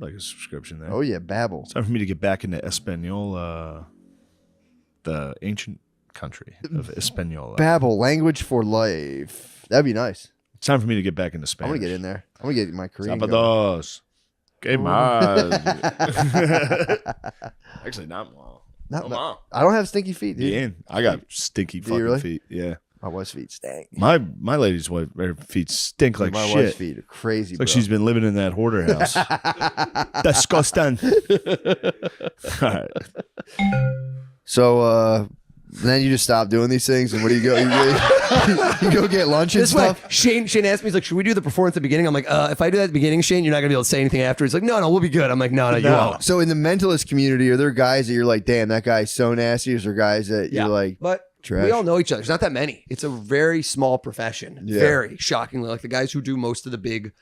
like a subscription there. Oh, yeah, Babbel. It's time for me to get back into Espanol, the ancient country of Espanol. Babbel, language for life. That'd be nice. It's time for me to get back into I'm Spanish. going to get in there. I'm going to get my Korean going. Zapatos. Que más? Actually, not more. Not, more. I don't have stinky feet, dude. Yeah, I got stinky Do you fucking really? feet. Yeah. My wife's feet stink. My lady's wife, her feet stink like my shit. wife's feet are crazy, It's like bro. she's been living in that hoarder house. Disgusting. All right. So then you just stop doing these things, and what do you go? You go get lunch and This way, stuff. Shane asked me, he's like, should we do the performance at the beginning? I'm like, if I do that at the beginning, Shane, you're not gonna be able to say anything after. He's like, no, we'll be good. I'm like, no, you won't. So in the mentalist community, are there guys that you're like, damn, that guy's so nasty? Or is there guys that you're like, But trash? we all know each other. There's not that many. It's a very small profession. Yeah. Very shockingly, like the guys who do most of the big,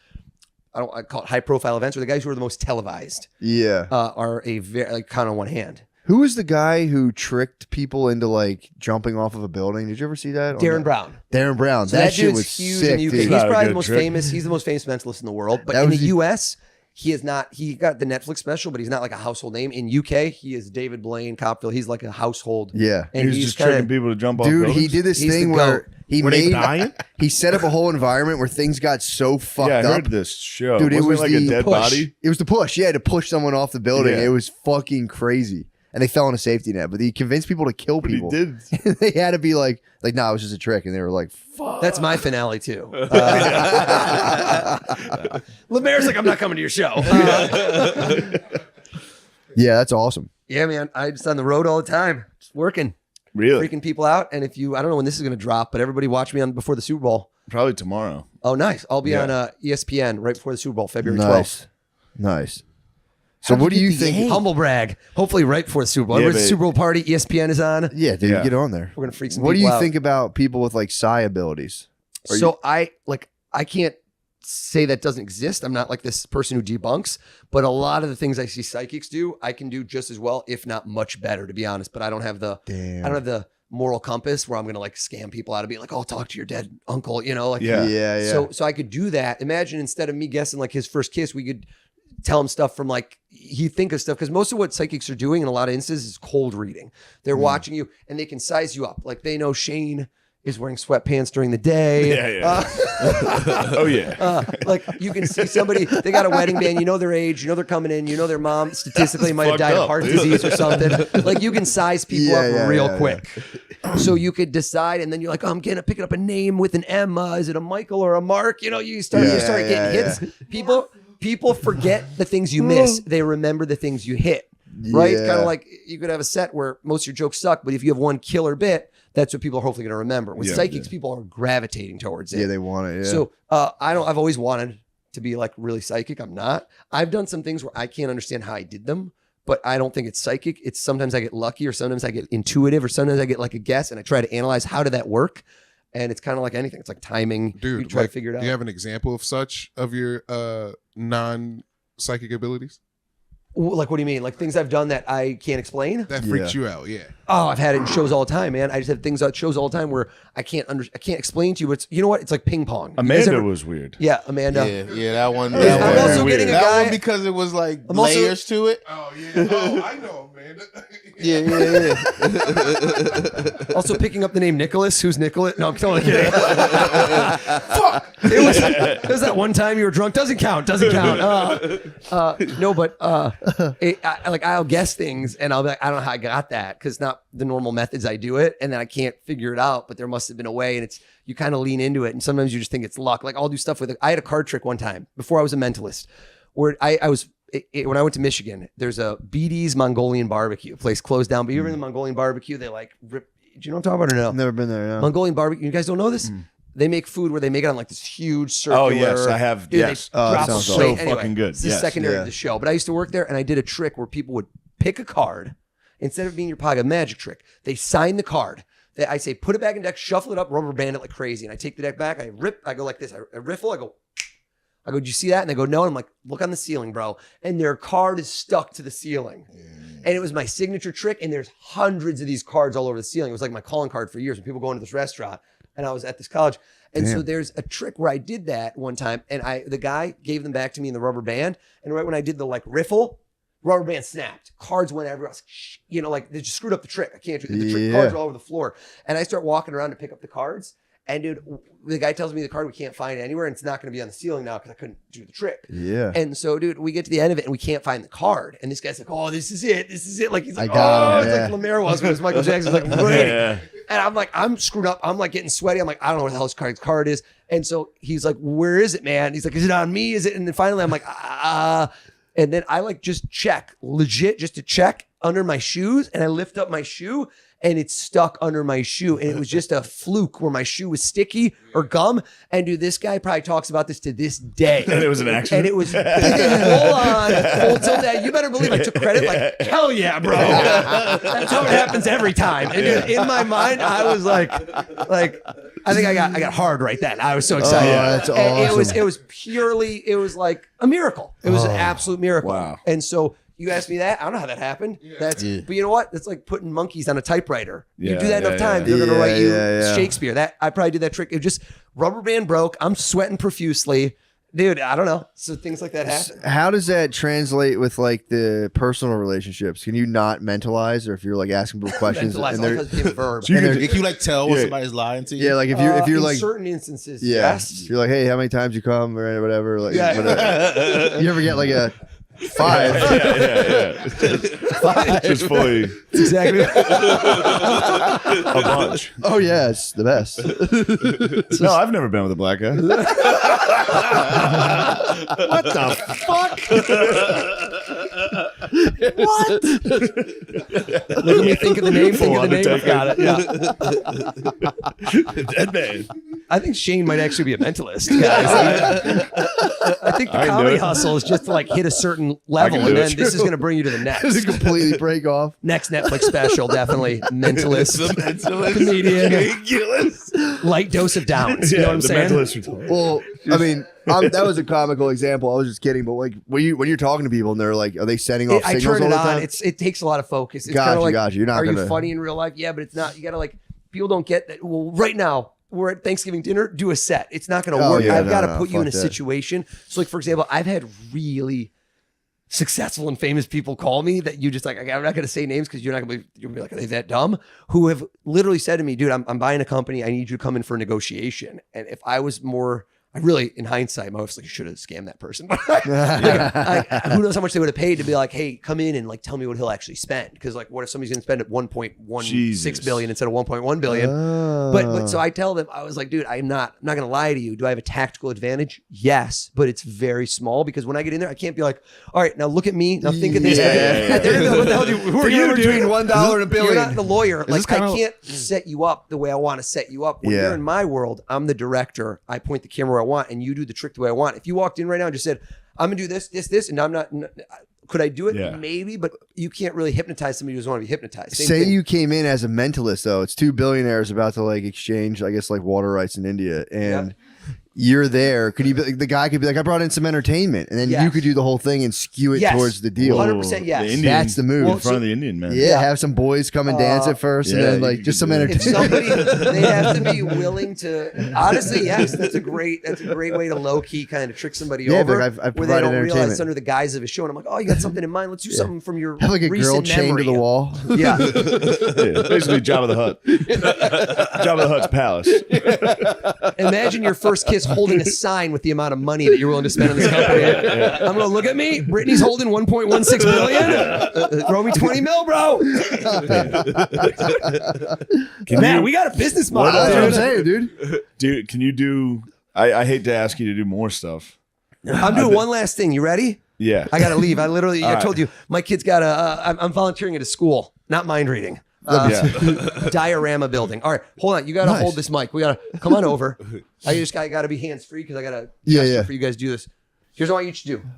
I call it high profile events, or the guys who are the most televised, yeah. are a very like kind of one hand. Who was the guy who tricked people into like jumping off of a building? Did you ever see that? Darren Brown. Darren Brown. So that shit dude's was huge sick, in the UK. dude. He's Not a probably good the most trick. famous. He's the most famous mentalist in the world. But That in was the the- US, he is not. He got the Netflix special, but he's not like a household name. In UK, he is David Blaine Copfield. He's like a household. Yeah. and He's he's just kinda, tricking people to jump off Dude, he buildings? did this He's thing the where goat. he Were they made dying? he set up a whole environment where things got so fucked Yeah, I up. heard this show. Dude, it Wasn't was like the a dead push. body. It was the push. Yeah, to push someone off the building. Yeah. It was fucking crazy. And they fell on a safety net, but he convinced people to kill But he people. did. They had to be like, nah, it was just a trick. And they were like, fuck. That's my finale too. Lemaire's like, I'm not coming to your show. Yeah, that's awesome. Yeah, man. I'm just on the road all the time, just working, Really? freaking people out. And if you, I don't know when this is going to drop, but everybody watch me on before the Super Bowl. Probably tomorrow. Oh, nice. I'll be Yeah. on ESPN right before the Super Bowl, February 12th. Nice. Nice. So what do you think? Humble brag. Hopefully right before the Super Bowl. Yeah, Everybody's but- Super Bowl party, ESPN is on. Yeah, dude, Yeah. get on there. We're going to freak some What do people you out. think about people with like psi abilities? So I can't say that doesn't exist. I'm not like this person who debunks, but a lot of the things I see psychics do, I can do just as well, if not much better, to be honest. But I don't have the Damn. I don't have the moral compass where I'm gonna like scam people out of being like, oh, talk to your dead uncle, you know, like Yeah. Yeah. So I could do that. Imagine instead of me guessing like his first kiss, we could tell him stuff from like he think of stuff, because most of what psychics are doing in a lot of instances is cold reading. They're watching you and they can size you up. Like they know Shane is wearing sweatpants during the day. Yeah. Oh, yeah. Like you can see somebody, they got a wedding band, you know their age, you know they're coming in, you know their mom statistically might have fucked died of up, heart dude. disease or something. Like you can size people up real yeah. quick. So you could decide, and then you're like, oh, I'm picking up a name with an M. Is it a Michael or a Mark? You know, you start getting yeah. hits. People forget the things you miss. They remember the things you hit. Right? Yeah. Kind of like you could have a set where most of your jokes suck, but if you have one killer bit, that's what people are hopefully going to remember. With Yeah, psychics, people are gravitating towards it. Yeah, they want it. Yeah. So I've always wanted to be like really psychic. I'm not. I've done some things where I can't understand how I did them, but I don't think it's psychic. It's sometimes I get lucky, or sometimes I get intuitive, or sometimes I get like a guess, and I try to analyze how did that work. And it's kind of like anything. It's like timing. Dude, you try to figure it out. Do you have an example of such of your non-psychic abilities Like, what do you mean? Like things I've done that I can't explain? that freaks you out? Yeah. Oh, I've had it in shows all the time, man. I just have things at shows all the time where I can't explain to you. It's, you know what? It's like ping pong. You guys Amanda ever- was weird. Yeah, Amanda. Yeah, that one. I'm That also one, getting a that guy. one because it was like I'm also- layers to it. Oh yeah. Oh, I know, man. panda. Yeah. Also picking up the name Nicholas. Who's Nicholas? No, I'm totally kidding. Fuck. It was that one time you were drunk. Doesn't count. No, but I'll guess things and I'll be like, I don't know how I got that because not the normal methods I do it, and then I can't figure it out. But there must have been a way, and it's you kind of lean into it, and sometimes you just think it's luck. Like I'll do stuff with it. I had a card trick one time before I was a mentalist, where I was. When I went to Michigan, there's a BD's Mongolian barbecue place closed down. But you ever in the Mongolian barbecue? They like rip. Do you know what I'm talking about or no? I've never been there. No. Mongolian barbecue. You guys don't know this? They make food where they make it on like this huge circular. Oh yes, I have. Dude, Yes, they drop sounds a so plate. fucking good. This is Yes. secondary to the show. But I used to work there, and I did a trick where people would pick a card instead of being in your pocket. A magic trick. They sign the card. I say put it back in deck, shuffle it up, rubber band it like crazy, and I take the deck back. I rip. I go like this. I riffle. I go, did you see that? And they go, no. And I'm like, look on the ceiling, bro. And their card is stuck to the ceiling. And it was my signature trick. And there's hundreds of these cards all over the ceiling. It was like my calling card for years when people go into this restaurant. And I was at this college. And so there's a trick where I did that one time. And the guy gave them back to me in the rubber band. And right when I did the like riffle, rubber band snapped. Cards went everywhere. I was like, shh, they just screwed up the trick. I can't do the trick. Cards are all over the floor. And I start walking around to pick up the cards. And dude, the guy tells me the card we can't find anywhere, and it's not going to be on the ceiling now because I couldn't do the trick. Yeah. And so, dude, we get to the end of it and we can't find the card. And this guy's like, "Oh, this is it. This is it." Like he's like, got "Oh, it, it's like Lemaire was when it was Michael Jackson." Like, Yeah. and I'm like, I'm screwed up. I'm like getting sweaty. I'm like, I don't know where the hell this card is. And so he's like, "Where is it, man?" He's like, "Is it on me? Is it?" And then finally, I'm like, And then I like just check, legit, just to check under my shoes, and I lift up my shoe. And it's stuck under my shoe. And it was just a fluke where my shoe was sticky or gum. And dude, this guy probably talks about this to this day. And it was an accident. And it was full till that. You better believe I took credit. Like, hell yeah, bro. That's how it happens every time. And dude, in my mind, I was like, I think I got hard right then. I was so excited. that's And awesome. it was purely, it was like a miracle. It was an absolute miracle. Wow. And so you asked me that. I don't know how that happened. But you know what? It's like putting monkeys on a typewriter. You do that enough times, they're gonna write you Shakespeare. That I probably did that trick. It just rubber band broke. I'm sweating profusely. Dude, I don't know. So things like that happen. How does that translate with like the personal relationships? Can you not mentalize, or if you're like asking people questions Mentalize, and all they're because it's a verb. Can you like tell when somebody's lying to you? yeah, like if you're in like certain instances, yeah, yes. if you're like, hey, how many times you come or whatever, like Yeah. whatever. You ever get like a 5? Just fully That's exactly. a bunch. Oh yeah, it's the best. No, I've never been with a black guy. What the fuck? What? Look at me. Think of the name. Think of the name. I've got it. Yeah. Dead man. I think Shane might actually be a mentalist, guys. I think the I can do comedy it. hustle is just to like hit a certain level, do and it. then this is going to bring you to the Just next. completely break off. Next Netflix special, definitely mentalist, comedian, light dose of Downs. You know what I'm the saying? mentalist. Well, I mean, that was a comical example. I was just kidding, but like when you're talking to people and they're like, are they sending off I signals turn all it the on. time? It takes a lot of focus. It's Gotcha, kind of like, gotcha. You're not are you gonna- funny in real life? Yeah, but it's not. You got to like, people don't get that. Well, right now, we're at Thanksgiving dinner, do a set. It's not going to Oh, work. yeah, I've got to no, put you in a fuck that. situation. So like, for example, I've had really successful and famous people call me that you just like, I'm not going to say names because you're not going to be like, are they that dumb? Who have literally said to me, dude, I'm buying a company. I need you to come in for a negotiation. And if I was more, I really, in hindsight, I obviously should have scammed that person. But who knows how much they would have paid to be like, hey, come in and like tell me what he'll actually spend. Because like, what if somebody's going to spend at 1.16 Jesus. billion instead of 1.1 billion? But so I tell them, I was like, dude, I'm not going to lie to you. Do I have a tactical advantage? Yes, but it's very small because when I get in there, I can't be like, all right, now look at me. Now think of this. Yeah. They're gonna be like, what the hell do you, who are you, dude? between $1 and $1 You're billion. not the lawyer. Like kind I of- can't set you up the way I want to set you up. When Yeah. you're in my world, I'm the director. I point the camera where I want, and you do the trick the way I want. If you walked in right now and just said, I'm gonna do this, and I'm not. Could I do it? Yeah. Maybe, but you can't really hypnotize somebody who doesn't want to be hypnotized. Same Say thing. you came in as a mentalist though. It's two billionaires about to like exchange, I guess, like water rights in India, and you're there. Could you be, the guy could be like, I brought in some entertainment, and then Yes. you could do the whole thing and skew it Yes. towards the deal. 100% yes. The Indian, That's the move. in front of the Indian man. Yeah, have some boys come and dance at first, and yeah, then you like could just some do that. If entertainment. somebody, they have to be willing to. Honestly, yes, that's a great way to low key kind of trick somebody Yeah, over, but I've where they provided don't realize entertainment. it's under the guise of a show. And I'm like, oh, you got something in mind? Let's do something from your Have like a girl recent chained to memory. the wall. Yeah, Yeah, basically Jabba the Hutt. Jabba the Hutt's palace. imagine your first kiss holding a sign with the amount of money that you're willing to spend on this company. I'm going to look at me. Brittany's holding 1.16 billion. Throw me 20 mil, bro. Man, we got a business model. That's what I'm dude. saying, dude. Dude, can you do? I hate to ask you to do more stuff. I'm doing one last thing. You ready? Yeah. I gotta leave. I literally, I right. told you, my kid's got I'm volunteering at a school, not mind reading. Diorama building. All right, hold on. You gotta hold this mic. We gotta come on over. I gotta be hands free because I gotta gesture for you guys to do this. Here's what I want you to do.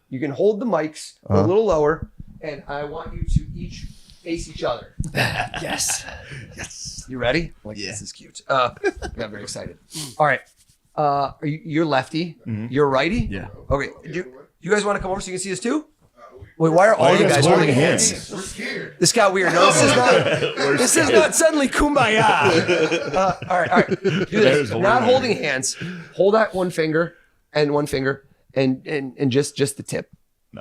You can hold the mics a little lower, and I want you to each face each other. Yes. You ready? Like, this is cute. I got very excited. All right. You're lefty. You're righty. Yeah. Okay. You guys want to come over so you can see this too? Wait, why are all you guys holding hands? This got weird. No, this is not suddenly kumbaya. All right. Do this. Not holding hands. Hold out one finger and just the tip.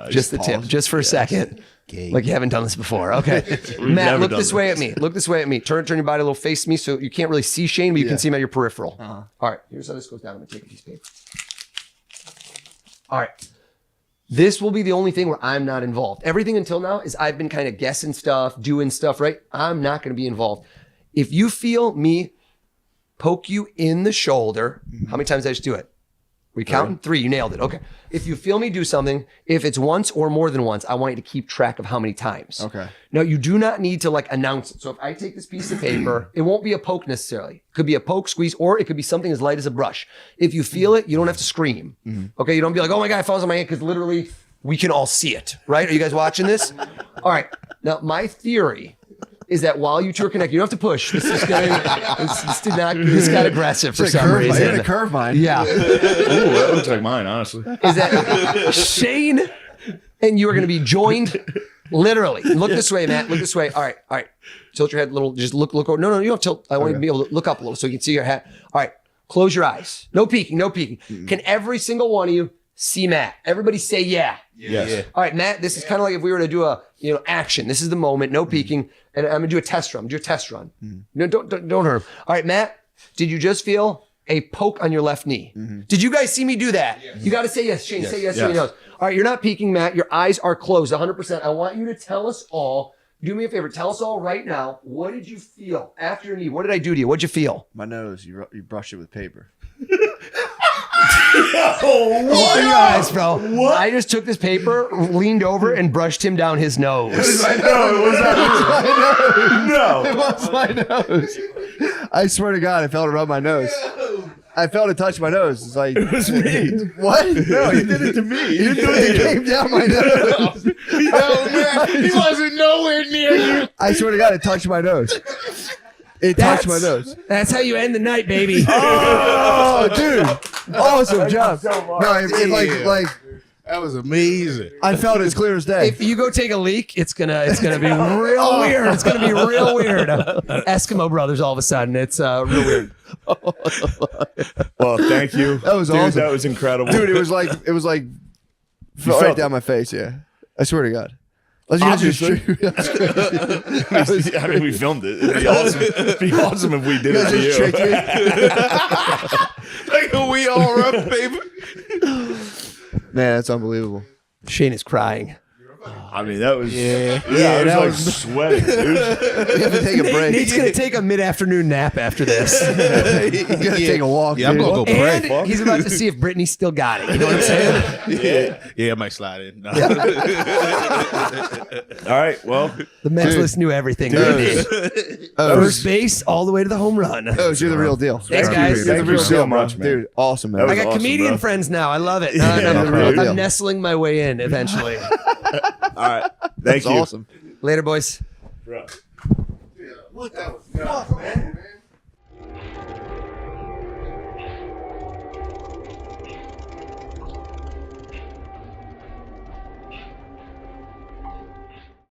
Just the tip. Just for a second. Like you haven't done this before. Okay. Matt, look this way at me. Look this way at me. Turn your body a little, face me so you can't really see Shane, but you can see him at your peripheral. All right. Here's how this goes down. I'm going to take a piece of paper. All right. This will be the only thing where I'm not involved. Everything until now is I've been kind of guessing stuff, doing stuff, right? I'm not going to be involved. If you feel me poke you in the shoulder, how many times did I just do it? We counting? 3. You nailed it. Okay. If you feel me do something, if it's once or more than once, I want you to keep track of how many times. Okay. Now, you do not need to like announce it. So if I take this piece of paper, it won't be a poke necessarily. It could be a poke, squeeze, or it could be something as light as a brush. If you feel it, you don't have to scream. Okay. You don't be like, oh my God, it falls on my hand, because literally we can all see it, right? Are you guys watching this? All right. Now, my theory is that while you two are connected, you don't have to push. This got aggressive for some reason. You're gonna curve mine. Yeah. Ooh, that looks like mine, honestly. Is that Shane and you are going to be joined literally. Look this way, Matt. Look this way. All right. Tilt your head a little. Just look. No, you don't have to tilt. I want you to be able to look up a little so you can see your head. All right. Close your eyes. No peeking. Can every single one of you see Matt? Everybody say yeah. Yes. All right, Matt, this is kind of like if we were to do a, action. This is the moment, no peeking. And I'm going to do a test run. No, don't hurt him. All right, Matt, did you just feel a poke on your left knee? Did you guys see me do that? You got to say yes, Shane. Say yes so he knows. All right, you're not peeking, Matt. Your eyes are closed 100%. I want you to tell us all, do me a favor, tell us all right now, what did you feel after your knee? What did I do to you? What'd you feel? My nose. You brushed it with paper. Open your eyes, bro. What? I just took this paper, leaned over, and brushed him down his nose. No. It was my nose. I swear to God, I felt it rub my nose. I felt it touch my nose. It's like It was me. what? No, he did it to me. He didn't do It it to you. came down my nose. He wasn't nowhere near you. I swear to God, it touched my nose. It touched my nose. That's how you end the night, baby. Oh, dude! Awesome job. No, it like That was amazing. I felt it as clear as day. If you go take a leak, it's gonna be real weird. It's gonna be real weird. Eskimo brothers, all of a sudden, it's real weird. Well, thank you. That was Dude, awesome. That was incredible. Dude, it was like felt right felt down my face. Yeah, I swear to God. Let's Obviously. I mean, we filmed it. It'd be awesome if we did it to you. tricked me. Like a we all rough paper. Man, that's unbelievable. Shane is crying. I mean, that was I that was like sweating, dude. We have to take a break. Nate's gonna take a mid-afternoon nap after this, You gotta take a walk. Yeah, I'm dude. gonna go pray. and he's about to see if Brittany still got it. You know what I'm saying? Yeah, I might slide in. No. All right, well, The mentalist knew everything. First base all the way to the home run. Oh, you're the real deal. Thanks, guys. You're Thank the you real so deal, much, bro. man. Dude, awesome, man. That I was got awesome, comedian bro. friends now. I love it. the real deal. I'm nestling my way in eventually. all right. Thank That's you. awesome. Later, boys. What that was?